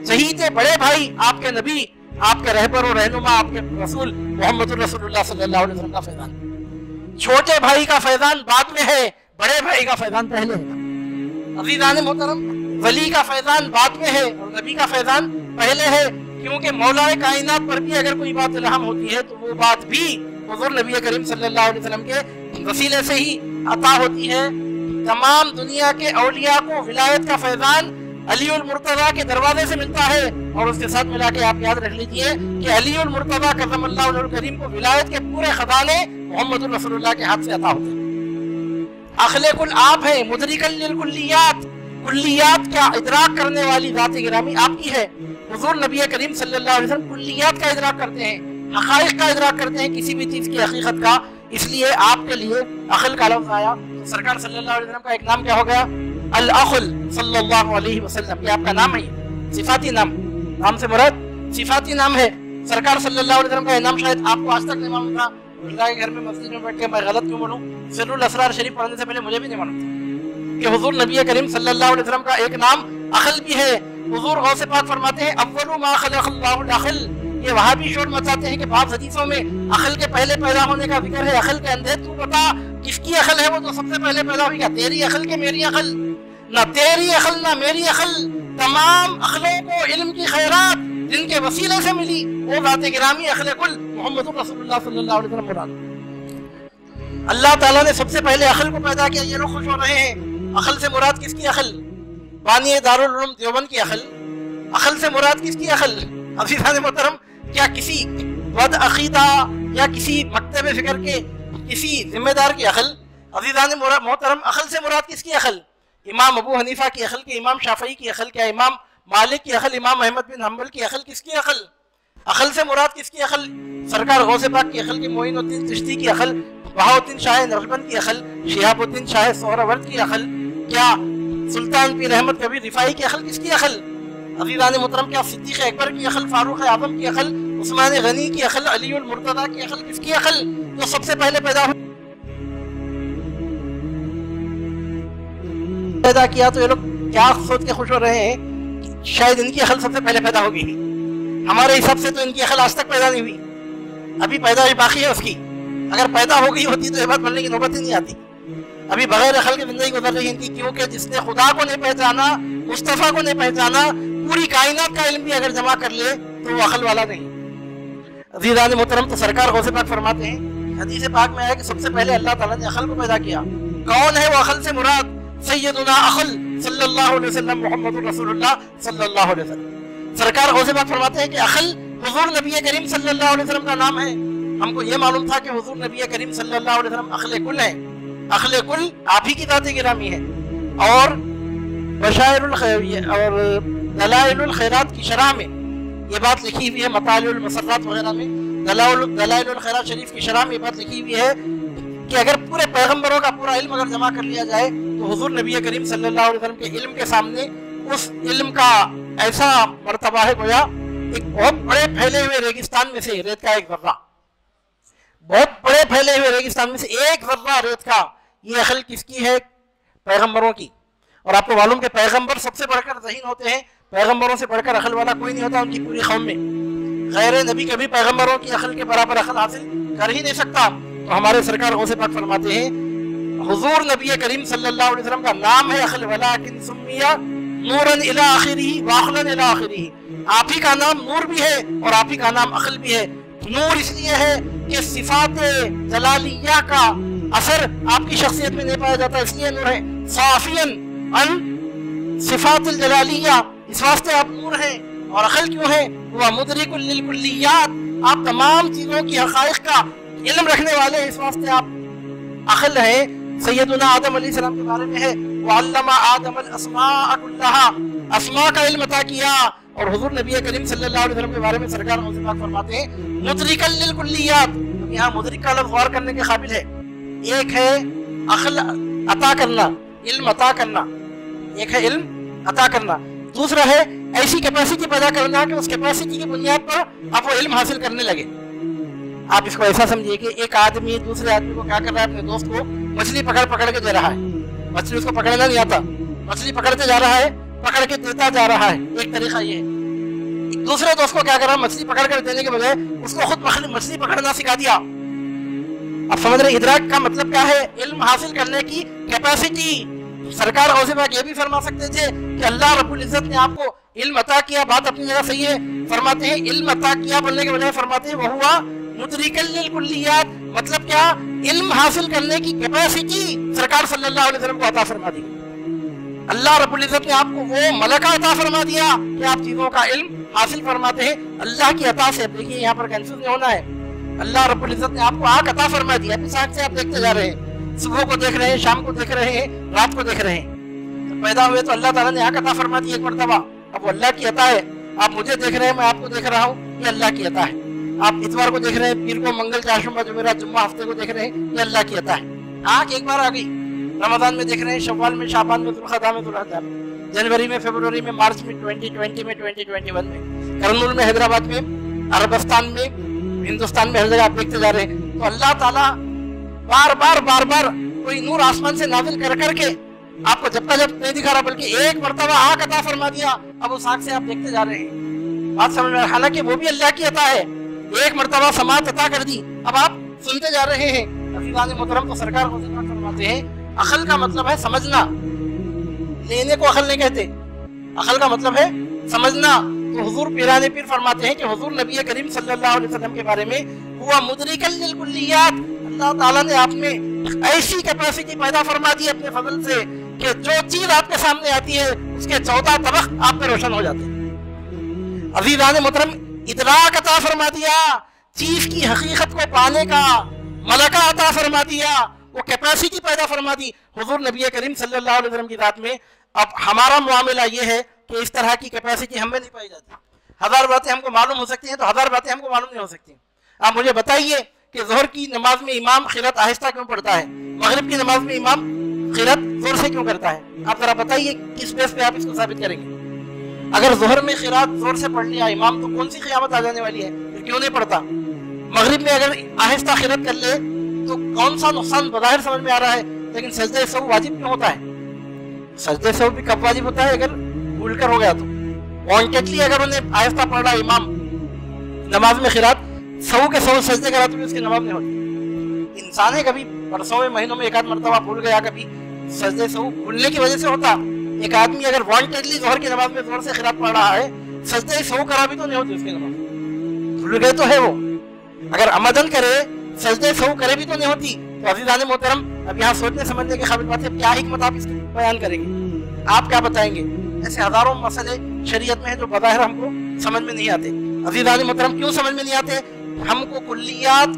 [SPEAKER 1] شہید بڑے بھائی، آپ کے نبی، آپ کے رہبر و رہنما، آپ کے رسول محمد رسول اللہ صلی اللہ علیہ وسلم کا فیضان۔ چھوٹے بھائی کا فیضان بعد میں ہے، بڑے بھائی کا فیضان پہلے ہے۔ عزیزان محترم، ولی کا فیضان بعد میں ہے اور نبی کا فیضان پہلے ہے، کیونکہ مولا کائنات پر بھی اگر کوئی بات الہام ہوتی ہے تو وہ بات بھی حضور نبی کریم صلی اللہ علیہ وسلم کے وسیلے سے ہی عطا ہوتی ہے۔ تمام دنیا کے اولیاء کو ولایت کا فیضان علی المرتضیٰ کے دروازے سے ملتا ہے، اور اس کے ساتھ ملا کے آپ یاد رکھ لیجئے کہ علی المرتضیٰ کرم اللہ وجہ کریم کو ولایت کے پورے خزانے محمد رسول اللہ کے ہاتھ سے عطا ہوتے ہیں۔ اخل کل آپ ہیں، مدرکا للکلیات، کلیات کا ادراک کرنے والی ذات گرامی آپ کی ہے۔ حضور نبی کریم صلی اللہ علیہ وسلم کلیات کا ادراک کرتے ہیں، حقائق کا ادراک کرتے ہیں، کسی بھی چیز کی حقیقت کا۔ اس لیے آپ کے لیے عقل کا لفظ آیا تو سرکار صلی اللہ علیہ وسلم کا ایک نام کیا ہو گیا؟ العقل صلی اللہ علیہ وسلم۔ یہ آپ کا نام ہے، صفاتی نام، نام سے مراد صفاتی نام ہے۔ سرکار صلی اللہ علیہ وسلم کا یہ نام شاید آپ کو آج تک نہیں معلوم تھا۔ اللہ کے گھر میں مسجد میں بیٹھ کے میں غلط کیوں بولوں؟ سر الاسرار شریف پڑھنے سے پہلے مجھے بھی نہیں معلوم تھا کہ حضور نبی کریم صلی اللہ علیہ وسلم کا ایک نام عقل بھی ہے۔ حضور غوث پاک فرماتے ہیں اول ما خلق اللہ العقل۔ یہ وہاں بھی شور مچاتے ہیں کہ بعض حدیثوں میں عقل کے پہلے پیدا ہونے کا ذکر ہے، عقل کے اندھے تو بتا کس کی عقل ہے وہ تو سب سے پہلے پیدا ہوئی، کیا تیری عقل کہ میری عقل؟ نہ تیری عقل نہ میری عقل، تمام عقلوں کو علم کی خیرات جن کے وسیلے سے ملی وہ ذات گرامی عقل کل محمد رسول اللہ صلی اللہ علیہ وسلم مراد۔ اللہ تعالیٰ نے سب سے پہلے عقل کو پیدا کیا۔ یہ لوگ خوش ہو رہے ہیں، عقل سے مراد کس کی عقل؟ بانی دارالعلوم دیوبند کی عقل۔ عقل سے مراد کس کی عقل؟ عزیزان محترم، کیا کسی بد عقیدہ یا کسی مکتب فکر کے کسی ذمہ دار کی عقل؟ عزیزان محترم، عقل سے مراد کس کی عقل؟ امام ابو حنیفہ کی عقل کی، امام شافعی کی عقل کیا، امام مالک کی عقل، امام احمد بن حنبل کی عقل، کس کی عقل؟ عقل سے مراد کس کی عقل؟ سرکار غوث پاک کی عقل کی، معین الدین چشتی کی عقل، بہاؤالدین شاہ نقشبند کی عقل، شہاب الدین شاہ سہروردی کی عقل، کیا سلطان پیر احمد کبیر رفاعی کی عقل کس کی عقل؟ عزیزان محترم، کیا صدیق اکبر کی عقل، فاروق اعظم کی عقل، عثمان غنی کی عقل، علی المرتضیٰ کی عقل کس کی عقل؟ جو سب سے پہلے پیدا کیا۔ تو یہ لوگ کیا سوچ کے خوش ہو رہے ہیں کہ شاید ان کی عقل سب سے پہلے پیدا ہوگی۔ ہمارے حساب سے تو ان کی عقل آج تک پیدا نہیں ہوئی، ابھی پیدائش باقی ہے اس کی۔ اگر پیدا ہو گئی ہوتی تو یہ بات بننے کی نوبت ہی نہیں آتی۔ ابھی بغیر عقل کی زندگی گزر رہی ہے ان کی، کیونکہ جس نے خدا کو نہیں پہچانا، مصطفیٰ کو نہیں پہچانا، پوری کائنات کا علم بھی اگر جمع کر لے تو وہ عقل والا نہیں۔ عزیزان محترم، تو سرکار غوث پاک فرماتے ہیں، حدیث پاک میں ہے کہ سب سے پہلے اللہ تعالیٰ نے عقل کو پیدا کیا۔ کون ہے وہ عقل سے مراد؟ سیدنا عقل صلی اللہ علیہ وسلم محمد رسول اللہ صلی اللہ علیہ وسلم۔ سرکار غوث پاک فرماتے ہیں کہ عقل حضور نبی کریم صلی اللہ علیہ وسلم کا نام ہے۔ ہم کو یہ معلوم تھا کہ حضور نبی کریم صلی اللہ علیہ وسلم عقل کل ہے۔ عقل کل آپ ہی کی ذات گرامی ہے، اور بشائر الخیر اور دلائل الخیرات کی شرح میں یہ بات لکھی ہوئی ہے مطالع المسرات وغیرہ میں، دلائل الخیرات شریف کی شرح میں یہ بات لکھی ہوئی ہے کہ اگر پورے پیغمبروں کا پورا علم اگر جمع کر لیا جائے تو حضور نبی کریم صلی اللہ علیہ وسلم کے علم کے سامنے اس علم کا ایسا مرتبہ ہے گویا ایک بہت بڑے پھیلے ہوئے ریگستان میں سے ریت کا ایک ذرہ، بہت بڑے پھیلے ہوئے ریگستان میں سے ایک ذرہ ریت کا، یہ عقل کس کی ہے؟ پیغمبروں کی۔ اور آپ کو معلوم کہ پیغمبر سب سے بڑھ کر ذہین ہوتے ہیں، پیغمبروں سے بڑھ کر عقل والا کوئی نہیں ہوتا ان کی پوری قوم میں، غیر نبی کبھی پیغمبروں کی عقل کے برابر عقل حاصل کر ہی نہیں سکتا۔ تو ہمارے سرکار غوث پاک فرماتے ہیں حضور نبی کریم صلی اللہ علیہ وسلم کا نام ہے عقل، ولکن سمیہ نورا الی آخرہ وعقلا الی آخرہ، آپ ہی کا نام نور بھی ہے اور آپ ہی کا نام عقل بھی ہے۔ نور اس لیے ہے کہ صفات جلالیہ کا اثر آپ کی شخصیت میں نہیں پایا جاتا، اس لیے نور ہے، صافیاً ان صفات الجلالیہ، اس واسطے آپ نور ہیں۔ اور عقل کیوں ہے؟ وہ مدرک للکلیات، آپ تمام چیزوں کی حقائق کا علم رکھنے والے ہیں، اس واسطے آپ عقل ہیں۔ سیدنا آدم علیہ السلام کے بارے میں ہے وعلم آدم الاسماء کلھا، اسماء کا علم عطا کیا۔ اور حضور نبی کریم صلی اللہ علیہ وسلم کے بارے میں سرکار غوث پاک فرماتے ہیں مدرک للکلیات، یہاں مدرک کا لفظ غور کرنے کے قابل ہے۔ ایک ہے عقل عطا کرنا، علم عطا کرنا، ایک ہے علم عطا کرنا، دوسرا ہے ایسی کیپیسٹی پیدا کرنا کہ اس کیپیسٹی کی بنیاد پر آپ وہ علم حاصل کرنے لگے۔ آپ اس کو ایسا سمجھیے کہ ایک آدمی دوسرے آدمی کو کیا کر رہا ہے، اپنے دوست کو مچھلی پکڑ کے دے رہا ہے، مچھلی اس کو پکڑنا نہیں آتا، مچھلی پکڑتے جا رہا ہے، پکڑ کے دیتا جا رہا ہے، ایک طریقہ یہ ہے۔ دوسرے دوست کو کیا کر رہا ہے، مچھلی پکڑ کر دینے کے بجائے اس کو خود مچھلی پکڑنا سکھا دیا۔ اب سمجھ رہے ادراک کا مطلب کیا ہے؟ علم حاصل کرنے کی کیپیسٹی۔ سرکار غوث پاک یہ بھی فرما سکتے تھے کہ اللہ رب العزت نے آپ کو علم عطا کیا، بات اپنی جگہ صحیح ہے، فرماتے ہیں علم عطا کیا بولنے کے بجائے فرماتے ہیں وہوا مدرک للکلیات، مطلب کیا؟ علم حاصل کرنے کی کیپیسٹی سرکار صلی اللہ علیہ وسلم کو عطا فرما دی۔ اللہ رب العزت نے آپ کو وہ ملکہ عطا فرما دیا کہ آپ چیزوں کا علم حاصل فرماتے ہیں اللہ کی عطا سے۔ دیکھیے یہاں پر کنفیوز نہیں ہونا ہے، اللہ رب العزت نے آپ کو آنکھ عطا فرما دی، اپنی آنکھ سے آپ دیکھتے جا رہے ہیں، صبح کو دیکھ رہے ہیں، شام کو دیکھ رہے ہیں، رات کو دیکھ رہے ہیں۔ جب پیدا ہوئے تو اللہ تعالیٰ نے آنکھ عطا فرما دی ایک مرتبہ، اب وہ اللہ کی عطا ہے۔ آپ مجھے دیکھ رہے ہیں، میں آپ کو دیکھ رہا ہوں، یہ اللہ کی عطا ہے۔ آپ اتوار کو دیکھ رہے ہیں، پیر کو، منگل چاشمہ، جمعرات، جمعہ، ہفتے کو دیکھ رہے ہیں، یہ اللہ کی عطا ہے۔ آنکھ ایک بار آ گئی، رمضان میں دیکھ رہے ہیں، شوال میں، شعبان میں، ذوالقعدہ میں، ذوالحجہ میں، جنوری میں، فروری میں، مارچ میں، 2020 میں، 2021 میں، کرنول میں، حیدرآباد میں، عربستان میں، ہندوستان میں، ہر جگہ آپ دیکھتے جا رہے ہیں۔ تو اللہ تعالیٰ بار بار کوئی نور آسمان سے نازل کر کے آپ کو جب نہیں دکھا رہا، بلکہ ایک مرتبہ آنکھ عطا فرما دیا، اب اس آنکھ سے آپ دیکھتے جا رہے ہیں۔ بات سمجھ میں؟ حالانکہ وہ بھی اللہ کی عطا ہے، ایک مرتبہ سماعت عطا کر دی، اب آپ سنتے جا رہے ہیں۔ عزیزان محترم، تو سرکار غوث پاک فرماتے ہیں عقل کا مطلب ہے سمجھنا، لینے کو عقل نہیں کہتے، عقل کا مطلب ہے سمجھنا۔ تو حضور پیران پیر فرماتے ہیں کہ حضور نبی کریم صلی اللہ علیہ وسلم کے بارے میں ہوا مدرک للکلیات، اللہ تعالیٰ نے آپ میں ایسی کیپیسٹی پیدا فرما دی اپنے فضل سے کہ جو چیز آپ کے سامنے آتی ہے اس کے 14 طبق آپ پہ روشن ہو جاتے ہیں۔ عزیزان محترم، ادراک عطا فرما دیا، چیز کی حقیقت کو پانے کا ملکہ عطا فرما دیا، وہ کیپیسٹی پیدا فرما دی حضور نبی کریم صلی اللہ علیہ وسلم کی ذات میں۔ اب ہمارا معاملہ یہ ہے کہ اس طرح کی کیپیسٹی ہم میں نہیں پائی جاتی۔ ہزار باتیں ہم کو معلوم ہو سکتی ہیں تو ہزار باتیں ہم کو معلوم نہیں ہو سکتی۔ آپ مجھے بتائیے کہ ظہر کی نماز میں امام قرات آہستہ کیوں پڑھتا ہے، مغرب کی نماز میں امام قرات زور سے کیوں کرتا ہے؟ آپ ذرا بتائیے کس بیس پہ آپ اس کو ثابت کریں گے؟ اگر ظہر میں قرات زور سے پڑھ لیا امام تو کون سی قیامت آ جانے والی ہے، پھر کیوں نہیں پڑھتا؟ مغرب میں اگر آہستہ قرات کر لے تو کون سا نقصان بظاہر سمجھ میں آ رہا ہے، لیکن سجدہ سہو واجب کیوں ہوتا ہے؟ سجدہ سہو بھی کب واجب ہوتا ہے؟ اگر بھول کر ہو گیا تو۔ وانٹیڈلی اگر انہیں آہستہ پڑھ رہا امام نماز میں قرات، سہو کے سہو سجدے کرا تو بھی اس کی نماز نہیں ہوتی۔ انسان ہے کبھی برسوں میں، مہینوں میں ایک آدھ مرتبہ بھول گیا، کبھی سجدے سہو بھولنے کی وجہ سے ہوتا۔ ایک آدمی اگر وانٹیڈلی ظہر کی نماز میں زور سے قرات پڑھ رہا ہے، سجدہ سہو کرا بھی تو نہیں ہوتی اس کی نماز، بھول گئے تو ہے وہ۔ اگر عمدن کرے، سجدہ سہو کرے بھی تو نہیں ہوتی۔ تو عزیزان محترم، اب یہاں سوچنے سمجھنے کے قابل بات ہے، کیا حکمت آپ اس کی بیان کریں گے؟ آپ کیا بتائیں گے؟ ایسے ہزاروں مسئلے شریعت میں ہیں جو بظاہر ہم کو سمجھ میں نہیں آتے۔ عزیزان محترم، کیوں سمجھ میں نہیں آتے؟ ہم کو کلیات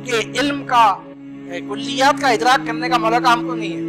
[SPEAKER 1] کے علم کا، کلیات کا ادراک کرنے کا ملکہ ہم کو نہیں ہے۔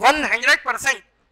[SPEAKER 1] 100%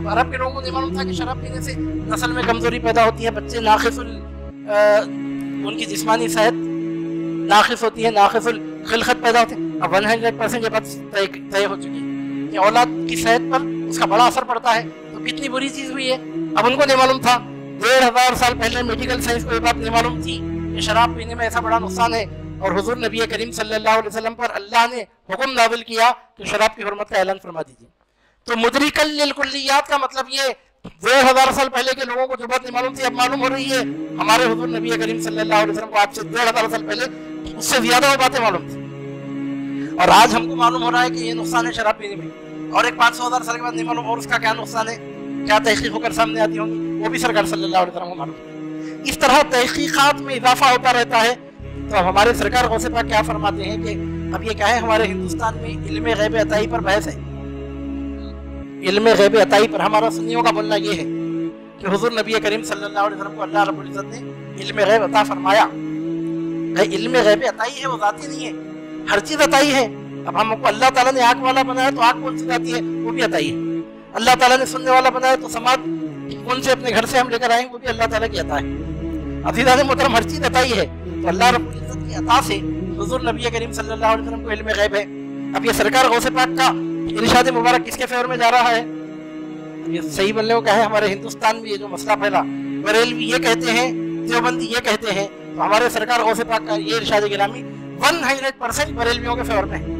[SPEAKER 1] اب عرب کے لوگوں کو نہیں معلوم تھا کہ شراب پینے سے نسل میں کمزوری پیدا ہوتی ہے، بچے ناقص ان کی جسمانی صحت ناقص ہوتی ہے، ناقص الخلقت پیدا ہوتے ہیں۔ اب 100% یہ بات طے ہو چکی ہے کہ اولاد کی صحت پر اس کا بڑا اثر پڑتا ہے، تو کتنی بری چیز ہوئی ہے۔ اب ان کو نہیں معلوم تھا، 1500 سال پہلے میڈیکل سائنس کو یہ بات نہیں معلوم تھی کہ شراب پینے میں ایسا بڑا نقصان ہے، اور حضور نبی کریم صلی اللہ علیہ وسلم پر اللہ نے حکم نازل کیا کہ شراب کی حرمت کا اعلان فرما دیجیے۔ تو مدرکا للکلیات کا مطلب یہ 1500 سال پہلے کے لوگوں کو جو بات نہیں معلوم تھی اب معلوم ہو رہی ہے۔ ہمارے حضور نبی کریم صلی اللہ علیہ وسلم کو آج سے 1500 سال پہلے اس سے زیادہ وہ باتیں معلوم تھی، اور آج ہم کو معلوم ہو رہا ہے کہ یہ نقصان ہے شراب پینے میں، اور ایک 500,000 سال کے بعد نہیں معلوم اور اس کا کیا نقصان ہے، کیا تحقیق ہو کر سامنے آتی ہوں گی، وہ بھی سرکار صلی اللہ علیہ وسلم کو معلوم۔ اس طرح تحقیقات میں اضافہ ہوتا رہتا ہے۔ تو اب ہمارے سرکار غوث پاک کیا فرماتے ہیں کہ اب یہ کیا ہے، ہمارے ہندوستان میں علم غیب عطائی پر بحث ہے۔ علم غیب عطائی پر ہمارا سنیوں کا بولنا یہ ہے کہ حضور نبی کریم صلی اللہ علیہ وسلم کو اللہ رب العزت نے علم غیب عطا فرمایا۔ علم غیب عطائی ہے، وہ ذاتی نہیں ہے، ہر چیز عطائی ہے۔ اب ہم کو اللہ تعالیٰ نے آنکھ والا بنایا تو آنکھ کون سی ذاتی ہے، وہ بھی عطائی ہے۔ اللہ تعالیٰ نے سننے والا بنایا تو سماعت کون سے اپنے گھر سے ہم لے کر آئیں، وہ بھی اللہ تعالیٰ کی عطا ہے۔ عزیزان محترم، ہر چیز عطائی ہے، تو اللہ رب العزت کی عطا سے حضور نبی کریم صلی اللہ علیہ وسلم کو علم غیب ہے۔ اب یہ سرکار غوث پاک کا ارشاد مبارک کس کے فیور میں جا رہا ہے؟ یہ صحیح بننے کو کیا ہے، ہمارے ہندوستان میں یہ جو مسئلہ پھیلا، بریلوی یہ کہتے ہیں، دیوبندی یہ کہتے ہیں، تو ہمارے سرکار غوث پاک کا یہ ارشاد گرامی 100% بریلویوں کے فیور میں ہے،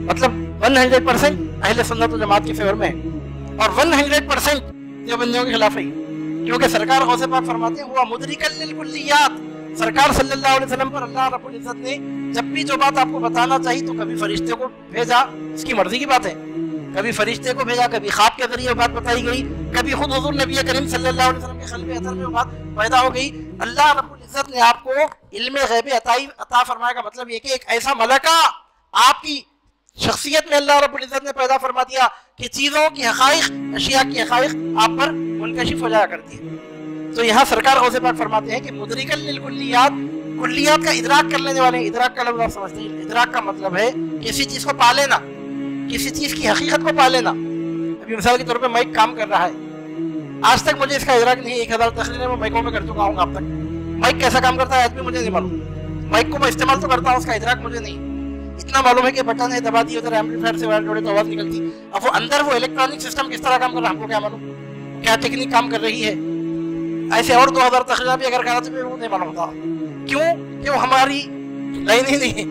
[SPEAKER 1] مطلب 100% اہل سنت و جماعت کے فیور میں ہے، اور 100% دیوبندیوں کے خلاف ہے، کیونکہ سرکار غوث پاک فرماتے ہیں وہ مدرکا للکلیات۔ سرکار صلی اللہ علیہ وسلم پر اللہ رب العزت نے جب بھی جو بات آپ کو بتانا چاہیے تو کبھی فرشتے کو بھیجا، اس کی مرضی کی بات ہے، کبھی فرشتے کو بھیجا، کبھی خواب کے ذریعے بات بتائی گئی، کبھی خود حضور نبی کریم صلی اللہ علیہ وسلم کے قلب اثر میں وہ بات پیدا ہو گئی۔ اللہ رب العزت نے آپ کو علم غیب عطا فرمایا کا مطلب یہ کہ ایک ایسا ملکہ آپ کی شخصیت میں اللہ رب العزت نے پیدا فرما دیا کہ چیزوں کی حقائق، اشیاء کی حقائق آپ پر منکشف ہو جایا کرتی ہے۔ تو یہاں سرکار غوث پاک فرماتے ہیں کہ مدرکا للکلیات، کلیات کا ادراک کر لینے والے، ادراک کا لفظ آپ سمجھتے ہیں، ادراک کا مطلب ہے کسی چیز کو پا لینا، کسی چیز کی حقیقت کو پا لینا۔ ابھی مثال کے طور پہ مائک کام کر رہا ہے، آج تک مجھے اس کا ادراک نہیں، 1000 تقریریں میں مائکوں میں کر چکا ہوں اب تک، مائک کیسا کام کرتا ہے آج بھی مجھے نہیں معلوم، مائک کو میں استعمال تو کرتا ہوں، اس کا ادراک مجھے نہیں، اتنا معلوم ہے کہ بٹن ہے دبا دی ادھر ایمپلیفائر سے وائر جوڑے تو آواز نکلتی، اب وہ اندر وہ الیکٹرانک سسٹم کس طرح کام کر رہا ہے ہم کو کیا معلوم، کیا ٹیکنیک کام کر رہی ہے۔ ایسے اور 2000 تقریریں بھی اگر کرا تو وہ نہیں معلوم ہوتا، کیوں کہ وہ ہماری لائن ہی نہیں ہے،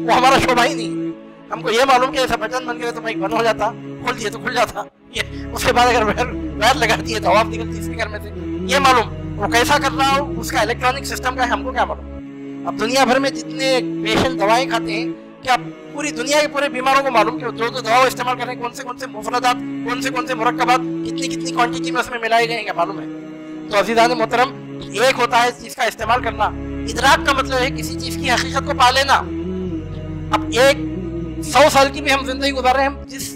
[SPEAKER 1] وہ ہمارا شعبہ ہی نہیں ہے۔ ہم کو یہ معلوم کہ ایسا بٹن بن گیا تو مائک بند ہو جاتا، کھول دیے تو کھل جاتا، یہ اس کے بعد اگر وائر لگا دیے تو آواز نکلتی اسپیکر میں سے، یہ معلوم، وہ کیسا کر رہا ہو اس کا الیکٹرانک سسٹم کا ہے، ہم کو کیا معلوم۔ اب دنیا بھر میں جتنے پیشنٹ دوائیں کھاتے ہیں، کیا پوری دنیا کے پورے بیماروں کو معلوم کہ جو دوا استعمال کر رہے ہیں کون سے مفردات، کون سے مرکبات کتنی کوانٹٹی میں اس میں ملائے گئے ہیں، کیا معلوم ہے۔ تو عزیزان محترم، ایک ہوتا ہے اس چیز کا استعمال کرنا، ادراک کا مطلب ہے کسی چیز کی حقیقت کو پا لینا۔ اب 100 سال کی بھی ہم زندگی گزار رہے ہیں، ہم جس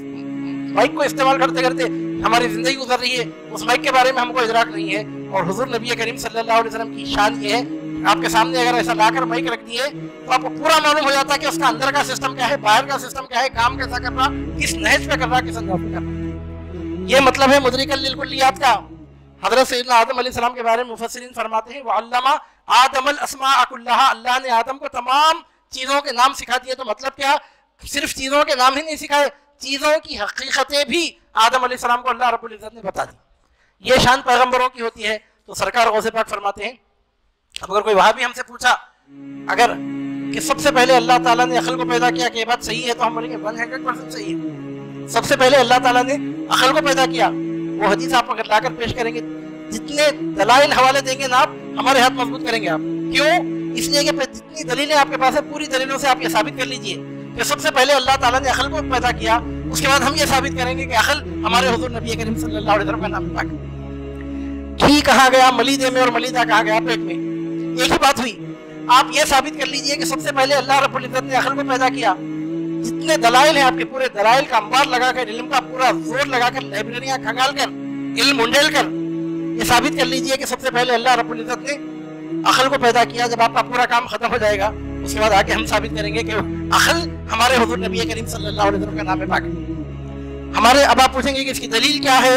[SPEAKER 1] مائک کو استعمال کرتے کرتے ہماری زندگی گزر رہی ہے، اس مائک کے بارے میں ہم کو ادراک نہیں ہے، اور حضور نبی کریم صلی اللہ علیہ وسلم کی شان یہ ہے، آپ کے سامنے اگر ایسا لا کر مائک رکھ دیے تو آپ کو پورا معلوم ہو جاتا ہے کہ اس کا اندر کا سسٹم کیا ہے، باہر کا سسٹم کیا ہے، کام کیسا کر رہا، کس نہج پہ کر رہا، کس انداز پہ کر رہا۔ یہ مطلب ہے مدرکا للکلیات کا۔ حضرت سیدنا آدم علیہ السلام کے بارے میں مفسرین فرماتے ہیں وَعَلَّمَ آدم الاسماء كلها، اللہ نے آدم کو تمام چیزوں کے نام سکھا دیے۔ تو مطلب کیا، صرف چیزوں کے نام ہی نہیں سکھائے، چیزوں کی حقیقتیں بھی آدم علیہ السلام کو اللہ رب العزت نے بتا دی۔ یہ شان پیغمبروں کی ہوتی ہے۔ تو سرکار غوث پاک فرماتے ہیں، اب اگر کوئی وہاں بھی ہم سے پوچھا اگر کہ سب سے پہلے اللہ تعالیٰ نے عقل کو پیدا کیا کہ یہ بات صحیح ہے، تو ہم بولیں گے 100% صحیح ہے۔ سب سے پہلے اللہ تعالیٰ نے عقل کو پیدا کیا، وہ حدیث آپ اگر لا کر پیش کریں گے، جتنے دلائل حوالے دیں گے نا آپ، ہمارے ہاتھ مضبوط کریں گے آپ۔ کیوں؟ اس لیے کہ جتنی دلیلیں آپ کے پاس ہے، پوری دلیلوں سے آپ یہ ثابت کر لیجئے کہ سب سے پہلے اللہ تعالیٰ نے عقل کو پیدا کیا، اس کے بعد ہم یہ ثابت کریں گے کہ عقل ہمارے حضور نبی کریم صلی اللہ علیہ وسلم کا نام پاک۔ گھی کہاں گیا ملیدے میں، اور ملیدہ کہاں گیا پیٹ میں، ایک ہی بات ہوئی۔ آپ یہ ثابت کر لیجئے کہ سب سے پہلے اللہ رب العزت نے عقل کو پیدا کیا۔ جتنے دلائل ہیں آپ کے، پورے دلائل کا انبار لگا کر، علم کا پورا زور لگا کر، لائبریریاں کھنگال کر، علم انڈیل کر یہ ثابت کر لیجئے کہ سب سے پہلے اللہ رب العزت نے عقل کو پیدا کیا۔ جب آپ کا پورا کام ختم ہو جائے گا، اس کے بعد آ کے ہم ثابت کریں گے کہ عقل ہمارے حضور نبی کریم صلی اللہ علیہ وسلم کا نام پاک ہے۔ ہمارے اب آپ پوچھیں گے کہ اس کی دلیل کیا ہے،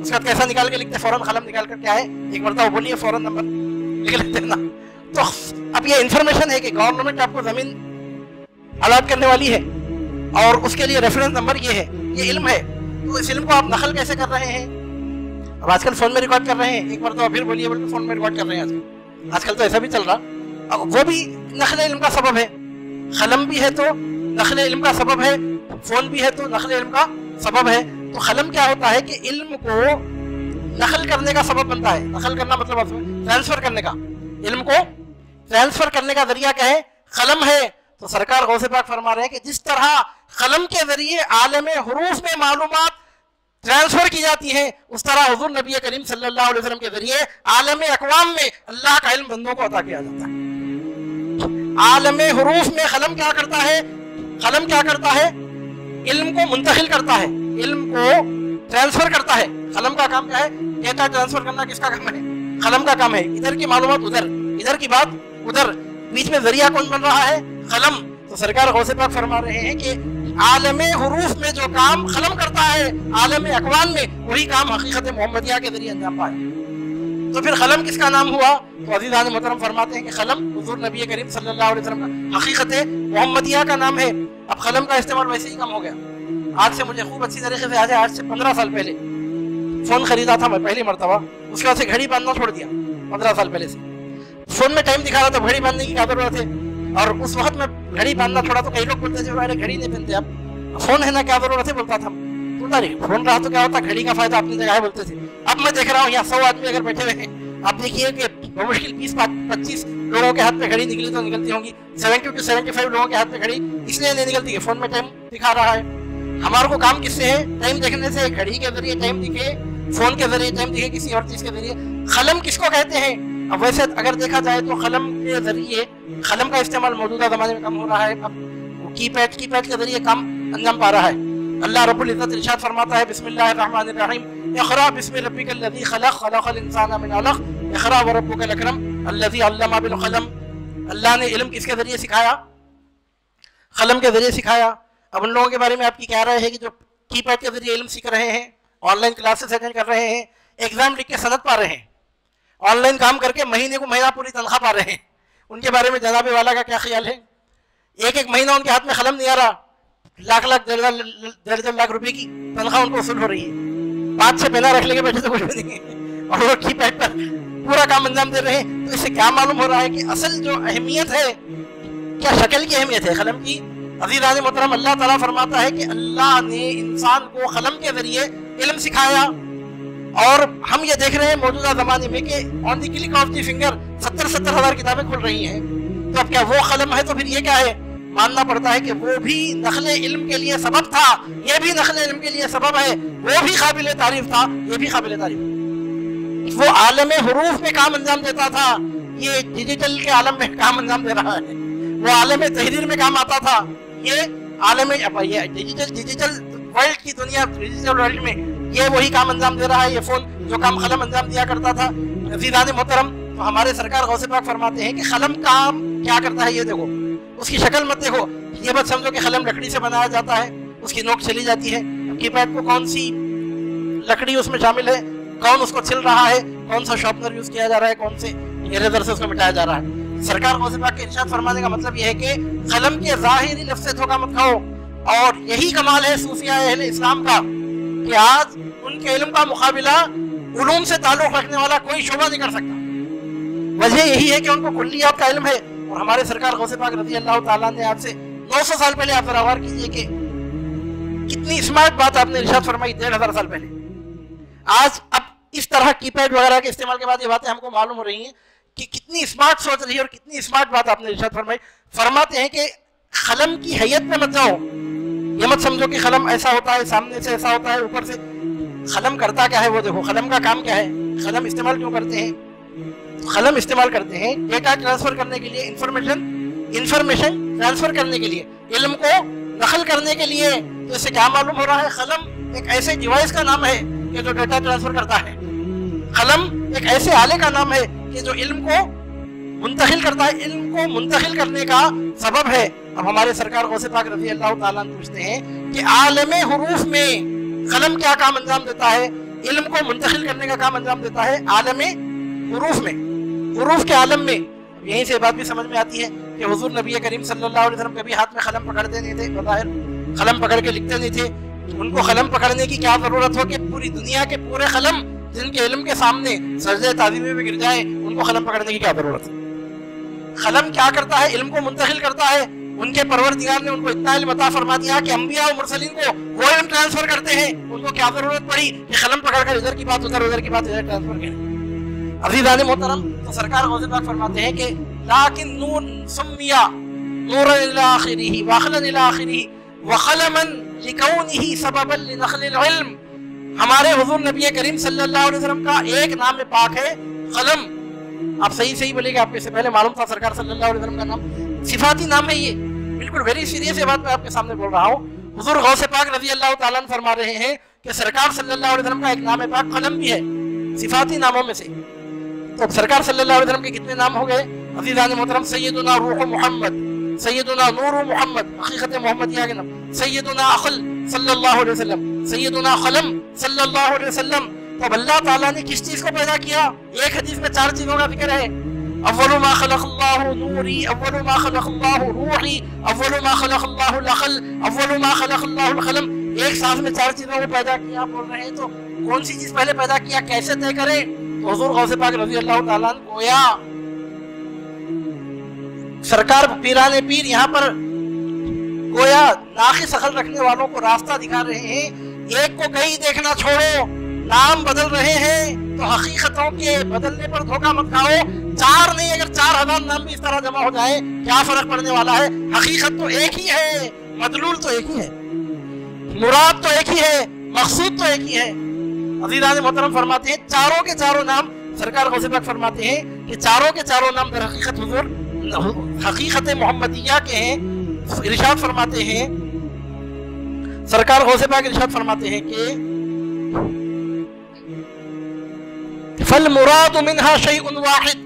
[SPEAKER 1] اس کے بعد کیسا نکال کے لکھتے ہیں, فوراً قلم نکال کر کیا ہے ایک مرتبہ بولیے, فوراً نمبر لکھ لیتے ہیں نا. تو اب یہ انفارمیشن ہے کہ گورنمنٹ آپ کو زمین الاٹ کرنے والی ہے اور اس کے لیے ریفرنس نمبر یہ ہے, یہ علم ہے. تو اس علم کو آپ نقل کیسے کر رہے ہیں؟ اب آج کل فون میں ریکارڈ کر رہے ہیں, ایک مرتبہ پھر بولیے بولتے فون میں ریکارڈ کر رہے ہیں. آج کل تو ایسا بھی چل رہا, اب وہ بھی نقل علم کا سبب ہے. قلم بھی ہے تو نقل علم کا سبب ہے, فون بھی ہے تو نقل علم کا سبب ہے. تو قلم کیا ہوتا ہے کہ علم کو نقل کرنے کا سبب بنتا ہے. نقل کرنا مطلب ٹرانسفر کرنے کا, علم کو ٹرانسفر کرنے کا ذریعہ کیا ہے؟ قلم ہے. تو سرکار غوث پاک فرما رہے ہیں کہ جس طرح قلم کے ذریعے عالم حروف میں معلومات ٹرانسفر کی جاتی ہیں, اس طرح حضور نبی کریم صلی اللہ علیہ وسلم کے ذریعے عالم اقوام میں اللہ کا علم بندوں کو عطا کیا جاتا ہے. عالم حروف میں قلم کیا کرتا ہے؟ قلم کیا کرتا ہے؟ علم کو منتقل کرتا ہے, علم کو ٹرانسفر کرتا ہے. قلم کا کام کیا ہے؟ ڈیٹا ٹرانسفر کرنا کس کا کام ہے؟ قلم کا کام ہے. ادھر کی معلومات ادھر, ادھر کی بات ادھر, بیچ میں ذریعہ کون بن رہا ہے؟ قلم. تو سرکار غوث پاک فرما رہے ہیں کہ عالم حروف میں جو کام قلم کرتا ہے, عالم اقوام میں وہی کام حقیقت محمدیہ کے ذریعے انجام پائے. تو پھر قلم کس کا نام ہوا؟ تو عزیزان محترم فرماتے ہیں کہ قلم حضور نبی کریم صلی اللہ علیہ وسلم کا حقیقت محمدیہ کا نام ہے. اب قلم کا استعمال ویسے ہی کم ہو گیا. آج سے مجھے خوب اچھی طریقے سے آج سے 15 سال پہلے فون خریدا تھا میں پہلی مرتبہ, اس کے بعد سے گھڑی باندھنا چھوڑ دیا. 15 سال پہلے سے فون میں ٹائم دکھا رہا تھا, گھڑی باندھنے کی کیا ضرورت ہے؟ اور اس وقت میں گھڑی باندھنا چھوڑا تو کئی لوگ بولتے تھے گھڑی نہیں پہنتے آپ, فون ہے نا کیا ضرورت ہے, بولتا تھا. فون رہا تو کیا ہوتا, گھڑی کا فائدہ اپنی جگہ ہے بولتے تھے. اب میں دیکھ رہا ہوں یہاں 100 آدمی اگر بیٹھے ہوئے ہیں, آپ دیکھیے کہ بمشکل 20-25 لوگوں کے ہاتھ میں گھڑی نکلی تو نکلتی ہوں گی. 70 سے 75 لوگوں کے ہاتھ میں گھڑی اس لیے نہیں نکلتی کہ فون میں ٹائم دکھا رہا ہے. ہمارے کو کام کس سے ہے؟ ٹائم دیکھنے سے. گھڑی کے ذریعے ٹائم دکھے, فون کے ذریعے ٹائم دکھے, کسی اور چیز کے ذریعے. قلم کس کو کہتے ہیں؟ اب ویسے اگر دیکھا جائے تو قلم کے ذریعے, قلم کا استعمال موجودہ زمانے میں کم ہو رہا ہے. اب کی پیڈ کے ذریعے کام انجام پا رہا ہے. اللہ رب العزت ارشاد فرماتا ہے بسم اللہ الرحمن الرحیم اقرأ بسم ربک الذی خلق خلق الانسان من علق اقرأ وربک الاکرم الذی علم بالقلم. اللہ نے علم کس کے ذریعے سکھایا؟ قلم کے ذریعے سکھایا. اب ان لوگوں کے بارے میں آپ کی کیا رائے ہے کہ جو کی پیڈ کے ذریعے علم سیکھ رہے ہیں, آن لائن کلاسز اٹینڈ کر رہے ہیں, ایگزام لکھ کے سند پا رہے ہیں, آن لائن کام کر کے مہینے کو مہینہ پوری تنخواہ پا رہے ہیں, ان کے بارے میں جناب والا کا کیا خیال ہے؟ ایک مہینہ ان کے ہاتھ میں قلم نہیں آ رہا, لاکھ 1.5 لاکھ روپے کی تنخواہ ان کو وصول ہو رہی ہے, 5-6 پہنا رکھ لے کے بیٹھے تو کچھ بھی نہیں ہے, اور وہ کی پیڈ پر پورا کام انجام دے رہے ہیں. تو اس سے کیا معلوم ہو رہا ہے کہ اصل جو اہمیت ہے, کیا شکل کی اہمیت ہے قلم کی. عزیزان محترم, اللہ تعالیٰ فرماتا ہے کہ اللہ نے انسان کو قلم کے ذریعے علم سکھایا, اور ہم یہ دیکھ رہے ہیں موجودہ زمانے میں کہ آن دی کلک آف دی فنگر 70 ہزار کتابیں کھل رہی ہیں. تو اب کیا وہ قلم ہے؟ تو پھر یہ کیا ہے؟ ماننا پڑتا ہے کہ وہ بھی نقل علم کے لیے سبب تھا, یہ بھی نقل علم کے لیے سبب ہے, وہ بھی قابل تعریف تھا, یہ بھی قابل تعریف. وہ عالم حروف میں کام انجام دیتا تھا, یہ ڈیجیٹل کے عالم میں کام انجام دے رہا ہے. وہ عالم تحریر میں کام آتا تھا, یہ عالم ڈیجیٹل ورلڈ کی دنیا, ڈیجیٹل ورلڈ میں یہ وہی کام انجام دے رہا ہے. یہ فون جو کام قلم انجام دیا کرتا تھا. عزیزان محترم, تو ہمارے سرکار غوث پاک فرماتے ہیں کہ قلم کام کیا کرتا ہے, یہ دیکھو, اس کی شکل مت دیکھو, یہ مت سمجھو کہ قلم لکڑی سے بنایا جاتا ہے, اس کی نوک چلی جاتی ہے. کی پیڈ کو کون سی لکڑی اس میں شامل ہے, کون اس کو چھل رہا ہے, کون سا شارپنر یوز کیا جا رہا ہے, کون سے اریزر سے اس کو مٹایا جا رہا ہے. سرکار غوث پاک کے ارشاد فرمانے کا مطلب یہ ہے کہ قلم کے ظاہری لفظ سے دھوکہ مت کھاؤ. اور یہی کمال ہے صوفیہ اہل اسلام کا کہ آج ان کے علم کا مقابلہ علوم سے تعلق رکھنے والا کوئی شعبہ نہیں کر سکتا. وجہ یہی ہے کہ ان کو کلیات کا علم ہے. اور ہمارے سرکار غوث پاک رضی اللہ تعالیٰ نے آپ سے 900 سال پہلے آپ ذرا غور کیجئے کہ کتنی اسمارٹ بات آپ نے ارشاد فرمائی 1500 سال پہلے. آج اب اس طرح کی پیڈ وغیرہ کے استعمال کے بعد یہ باتیں ہم کو معلوم ہو رہی ہیں کہ کتنی اسمارٹ سوچ رہی ہے اور کتنی اسمارٹ بات آپ نے ارشاد فرمائی. فرماتے ہیں کہ قلم کی حیت میں مت جاؤ, یہ مت سمجھو کہ قلم ایسا ہوتا ہے, سامنے سے ایسا ہوتا ہے, اوپر سے. قلم کرتا کیا ہے وہ دیکھو, قلم کا کام کیا ہے, قلم استعمال کیوں کرتے ہیں؟ قلم استعمال کرتے ہیں ڈیٹا ٹرانسفر کرنے کے لیے, انفارمیشن ٹرانسفر کرنے کے لیے, علم کو نقل کرنے کے لیے. تو اس سے کیا معلوم ہو رہا ہے؟ قلم ایک ایسے ڈیوائس کا نام ہے کہ جو ڈیٹا ٹرانسفر کرتا ہے. قلم ایک ایسے آلے کا نام ہے کہ جو علم کو منتقل کرتا ہے، علم کو منتقل کرنے کا سبب ہے۔ اب ہمارے سرکار غوث پاک رضی اللہ تعالیٰ عنہ پوچھتے ہیں کہ عالم حروف میں قلم کیا کام انجام دیتا ہے؟ علم کو منتقل کرنے کا کام انجام دیتا ہے عالم حروف میں، حروف کے عالم میں۔ یہیں سے بات بھی سمجھ میں آتی ہے کہ حضور نبی کریم صلی اللہ علیہ وسلم کبھی ہاتھ میں قلم پکڑتے نہیں تھے، بظاہر قلم پکڑ کے لکھتے نہیں تھے۔ ان کو قلم پکڑنے کی کیا ضرورت ہو کہ پوری دنیا کے پورے قلم جن کے علم کے سامنے سجدہ تعظیم میں گر جائیں، ان کو قلم پکڑنے کی کیا ضرورت ہے؟ قلم کیا کرتا ہے؟ علم کو منتقل کرتا ہے۔ ان کے پروردگار نے ان کو اتنا علم عطا فرما دیا کہ انبیاء و مرسلین کو وہ علم ٹرانسفر کرتے ہیں، ان کو کیا ضرورت پڑی کہ قلم پکڑ کر ادھر کی بات ادھر، ادھر کی بات ادھر ٹرانسفر کریں۔ عزیزان محترم، تو سرکار غوث پاک فرماتے ہیں کہ لیکن نور سمیا نورا الی آخرہ وعقلا الی آخرہ وقلما لکونہ سببا لنقل العلم۔ ہمارے حضور نبی کریم صلی اللہ علیہ وسلم کا ایک نام پاک ہے قلم۔ آپ صحیح بولے گا، آپ کو اس سے پہلے معلوم تھا سرکار صلی اللہ علیہ وسلم کا نام صفاتی نام ہے، یہ بالکل ویری سیریس یہ بات میں آپ کے سامنے بول رہا ہوں۔ حضور غوث پاک رضی اللہ تعالیٰ عنہ فرما رہے ہیں کہ سرکار صلی اللہ علیہ وسلم کا ایک نام پاک قلم بھی ہے، صفاتی ناموں میں سے۔ تو سرکار صلی اللہ علیہ وسلم کے کتنے نام ہو گئے عزیزان محترم؟ سیدنا روح محمد، سیدنا نور محمد حقیقت محمدیہ کے نام، سیدنا عقل صلی اللہ علیہ وسلم، سیدنا قلم صلی اللہ علیہ وسلم۔ تو اب اللہ تعالیٰ نے کس چیز کو پیدا کیا؟ ایک حدیث میں 4 چیزوں کا ذکر ہے۔ اول ما خلق اللہ نوری، اول ما خلق اللہ روحی، اول ما خلق اللہ العقل، اول ما خلق اللہ القلم۔ ایک ساتھ میں 4 چیزوں کو پیدا کیا بول رہے ہیں، تو کون سی چیز پہلے پیدا کیا، کیسے طے کریں؟ تو حضور غوث پاک رضی اللہ تعالیٰ عنہ گویا سرکار پیران پیر یہاں پر گویا ناقص عقل رکھنے والوں کو راستہ دکھا رہے ہیں۔ ایک کو کہیں دیکھنا چھوڑو، نام بدل رہے ہیں تو حقیقتوں کے بدلنے پر دھوکہ مت کھاؤ۔ 4 نہیں، اگر 4000 نام بھی اس طرح جمع ہو جائے کیا فرق پڑنے والا ہے؟ حقیقت تو ایک ہی ہے، مدلول تو ایک ہی ہے، مراد تو ایک ہی ہے، مقصود تو ایک ہی ہے۔ عزیزان محترم فرماتے ہیں چاروں کے چاروں نام، سرکار غوث پاک فرماتے ہیں کہ چاروں کے چاروں نام در حقیقت حضور حقیقت محمدیہ کے ہیں۔ ارشاد فرماتے ہیں سرکار غوث پاک ارشاد فرماتے ہیں کہ فالمراد منہا شیء واحد،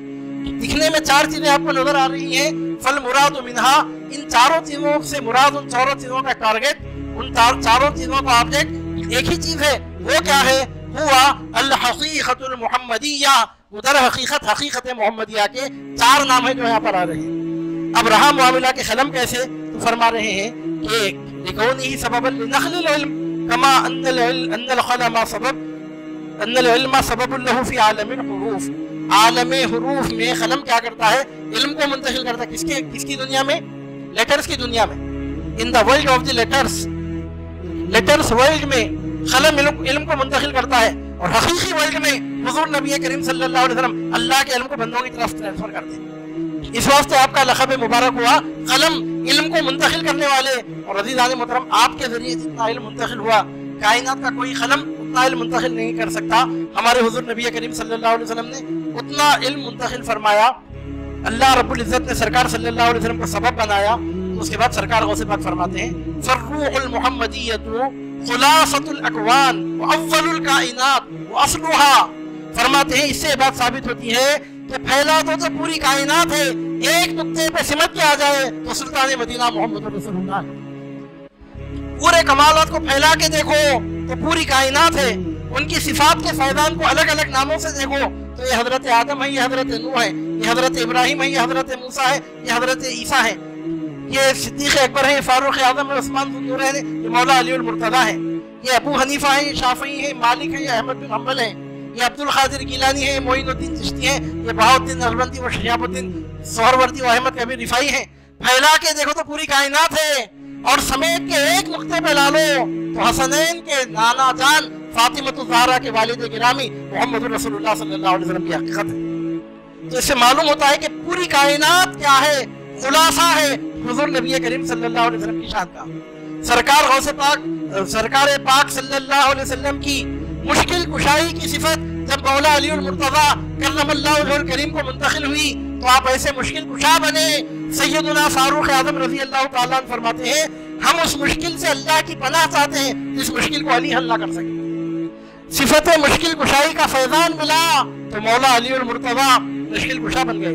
[SPEAKER 1] دکھنے میں 4 چیزیں آپ کو نظر آ رہی ہیں، فالمراد منہا، ان چاروں چیزوں سے مراد ان چاروں چیزوں کا ٹارگٹ، ان چاروں چیزوں کا آبجیکٹ ایک ہی چیز ہے۔ وہ کیا ہے؟ ہوا الحقیقت المحمدیہ، ادھر حقیقت حقیقت محمدیہ کے 4 نام ہیں جو یہاں پر آ رہے ہیں۔ اب رہا معاملہ کے قلم کیسے، تو فرما رہے ہیں کہ لکونہ سببا لنقل العلم کما ان القلم سبب له فی عالم الحروف۔ عالم حروف میں قلم کیا کرتا ہے؟ علم کو منتقل کرتا ہے۔ کس کی دنیا میں؟ لیٹرز کی دنیا میں، in the world of the letters world میں قلم علم کو منتقل کرتا ہے، اور حقیقی ورلڈ میں حضور نبی کریم صلی اللہ علیہ وسلم اللہ کے علم کو بندوں کی طرف ٹرانسفر کرتے ہیں۔ اس واسطے آپ کا لقب مبارک ہوا قلم، علم کو منتقل کرنے والے۔ اور عزیزان محترم، آپ کے ذریعے جتنا علم منتقل ہوا، کائنات کا کوئی قلم اتنا علم منتقل نہیں کر سکتا۔ ہمارے حضور نبی کریم صلی اللہ علیہ وسلم نے اتنا علم منتقل فرمایا، اللہ رب العزت نے سرکار صلی اللہ علیہ وسلم کو سبب بنایا۔ تو اس کے بعد سرکار غوث پاک فرماتے ہیں فالروح المحمدیۃ خلاصۃ الاکوان واول الکائنات واصلها۔ فرماتے ہیں اس سے بات ثابت ہوتی ہے کہ پھیلا تو پوری کائنات ہے، ایک نقطے پہ سمٹ کے آ جائے تو سلطان مدینہ محمد رسول اللہ، پورے کمالات کو پھیلا کے دیکھو تو پوری کائنات ہے۔ ان کی صفات کے فیضان کو الگ الگ ناموں سے دیکھو تو یہ حضرت آدم ہے، یہ حضرت نوح ہے، یہ حضرت ابراہیم ہے، یہ حضرت موسیٰ ہے، یہ حضرت عیسیٰ ہے، یہ صدیق اکبر ہے، یہ فاروق اعظم ہے، عثمان ذو النورین ہے، یہ مولا علی المرتضیٰ ہے، یہ ابو حنیفہ ہے، یہ شافعی ہے، مالک ہے، یہ احمد بن حنبل ہے، یہ عبد القادر گیلانی ہے، معین الدین چشتی ہے، یہ بہاؤالدین نقشبندی و شہاب الدین سہروردی و احمد کبیر رفاعی ہے۔ پھیلا کے دیکھو تو پوری کائنات ہے، اور سمیٹ کے ایک نقطے پہ لا لو تو حسنین کے نانا جان فاطمۃ الزہرا کے والد گرامی محمد رسول اللہ صلی اللہ علیہ وسلم کی حقیقت ہے۔ تو اس سے معلوم ہوتا ہے کہ پوری کائنات کیا ہے، خلاصہ ہے حضور نبی کریم صلی اللہ علیہ وسلم کی شان کا۔ سرکار غوث پاک، سرکار پاک صلی اللہ علیہ وسلم کی مشکل کشائی کی صفت جب مولا علی المرتضیٰ کرم اللہ وجہہ الکریم کو منتقل ہوئی تو آپ ایسے مشکل کشا بنے۔ سیدنا فاروق اعظم رضی اللہ تعالیٰ عنہ فرماتے ہیں ہم اس مشکل سے اللہ کی پناہ چاہتے ہیں جس مشکل کو علی حل نہ کر سکے۔ صفت مشکل کشائی کا فیضان ملا تو مولا علی المرتضیٰ مشکل کشا بن گئے۔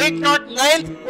[SPEAKER 1] 109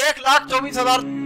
[SPEAKER 1] 1,24,000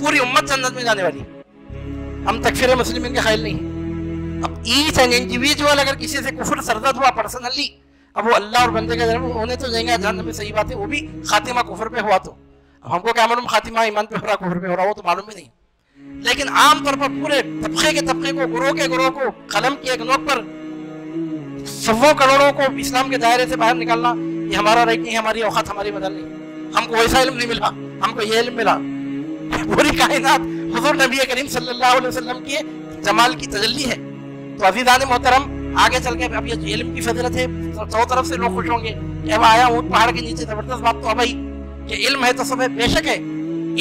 [SPEAKER 1] پوری امت جنت میں جانے والی ہے، ہم تکفیر مسلمین کے قائل نہیں ہیں۔ اب ایچ اینڈ انڈیویجول اگر کسی سے کفر سرزد ہوا پرسنلی، اب وہ اللہ اور بندے کے ذریعے ہونے تو جائیں گے جہنم میں، صحیح بات ہے، وہ بھی خاتمہ کفر پہ ہوا تو اب ہم کو کیا معلوم خاتمہ ایمان پہ ہو رہا کفر پہ ہو رہا، وہ تو معلوم بھی نہیں۔ لیکن عام طور پر پورے طبقے کے طبقے کو، گروہ کے گروہ کو قلم کی ایک نوک پر سووں کروڑوں کو اسلام کے دائرے سے باہر نکالنا، یہ ہمارا رائٹ نہیں، ہماری اوقات، ہماری مدد نہیں۔ ہم کو ویسا علم نہیں ملا، ہم کو یہ علم ملا۔ پوری کائنات حضور نبی کریم صلی اللہ علیہ وسلم کی جمال کی تجلی ہے۔ تو عزیزان محترم، آگے چل کے اب یہ علم کی فضیلت ہے، چاروں طرف سے لوگ خوش ہوں گے کہ اب آیا اونٹ پہاڑ کے نیچے، زبردست بات تو اب آئی کہ علم ہے تو سب ہے، بے شک ہے،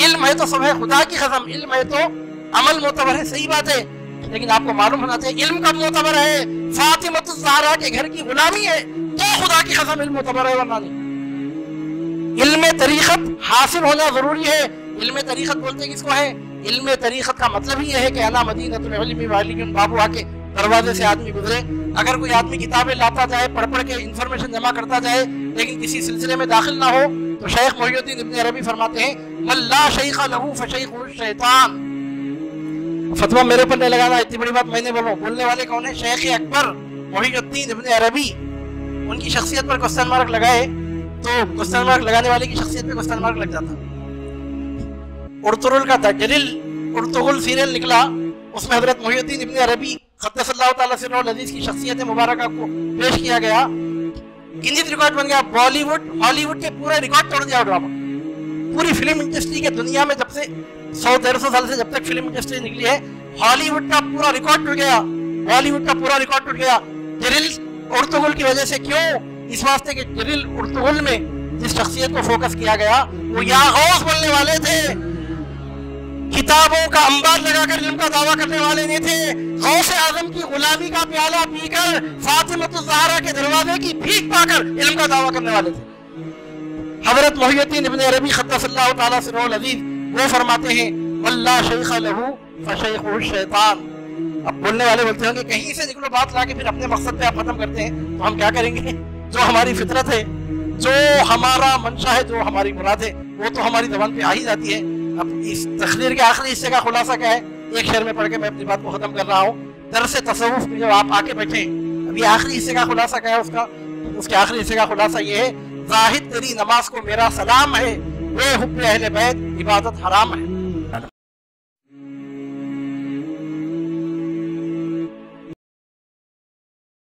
[SPEAKER 1] علم ہے تو سب ہے، خدا کی قسم علم ہے تو عمل معتبر ہے، صحیح بات ہے، لیکن آپ کو معلوم ہونا چاہیے علم کب معتبر ہے؟ فاطمہ الزہرا کے گھر کی غلامی ہے تو خدا کی قسم علم معتبر ہے، ورنہ نہیں۔ علم طریقت حاصل ہونا ضروری ہے۔ علم طریقت بولتے کس کو ہے؟ علم طریقت کا مطلب ہی یہ ہے کہ انا مدینۃ العلم وعلی بابو، آ کے دروازے سے آدمی گزرے۔ اگر کوئی آدمی کتابیں لاتا جائے، پڑھ پڑھ کے انفارمیشن جمع کرتا جائے، لیکن کسی سلسلے میں داخل نہ ہو، تو شیخ محی الدین ابن عربی فرماتے ہیں من لا شیخ لہ فشیخہ الشیطان۔ فتویٰ میرے پر نہیں لگانا، اتنی بڑی بات میں نے بولوں، بولنے والے کون ہیں؟ شیخ اکبر محی الدین ابن عربی۔ ان کی شخصیت پر کوسچن مارک لگائے تو کوسچن مارک لگانے والے کی شخصیت پہ کوسچن مارک لگ جاتا۔ ارطغرل کا دجرل ارطغرل سیریل نکلا، اس میں حضرت محی الدین ابن عربی قدس اللہ تعالیٰ سرہ العزیز کی شخصیت مبارکہ کو پیش کیا گیا، گنیز ریکارڈ بن گیا۔ بالی ووڈ ہالی ووڈ کے پورے ریکارڈ توڑ دیا ڈرامہ۔ پوری فلم انڈسٹری کے دنیا میں جب سے 100-150 سال سے جب تک فلم انڈسٹری نکلی ہے، ہالی ووڈ کا پورا ریکارڈ ٹوٹ گیا، بالی ووڈ کا پورا ریکارڈ ٹوٹ گیا۔ جرل ارطغرل کی وجہ سے، کیوں؟ اس واسطے کہ جرل ارطغرل میں جس شخصیت کو فوکس کیا گیا وہ یا غوث بولنے والے تھے، کتابوں کا انبار لگا کر علم کا دعویٰ کرنے والے نہیں تھے، غوث اعظم کی غلامی کا پیالہ پی کر، فاطمہ الزہرا کے دروازے کی بھیک پا کر علم کا دعویٰ کرنے والے تھے۔ حضرت محی الدین ابن عربی قدس اللہ تعالیٰ سرہ العزیز وہ فرماتے ہیں من لا شیخ لہ فشیخہ الشیطان۔ اب بولنے والے بولتے ہیں کہ کہیں سے نکلو بات لا کے پھر اپنے مقصد پہ آپ ختم کرتے ہیں، تو ہم کیا کریں گے؟ جو ہماری فطرت ہے، جو ہمارا منشا ہے، جو ہماری مراد ہے، وہ تو ہماری زبان پہ آ ہی جاتی ہے۔ اب اس تقریر کے آخری حصے کا خلاصہ کیا ہے؟ ایک شعر میں پڑھ کے میں اپنی بات کو ختم کر رہا ہوں۔ درس تصوف میں جب آپ آ کے بیٹھیں، اب یہ آخری حصے کا خلاصہ کیا ہے؟ اس کے آخری حصے کا خلاصہ یہ ہے، زاہد تیری نماز کو میرا سلام ہے، بے حب اہل بیت عبادت حرام ہے۔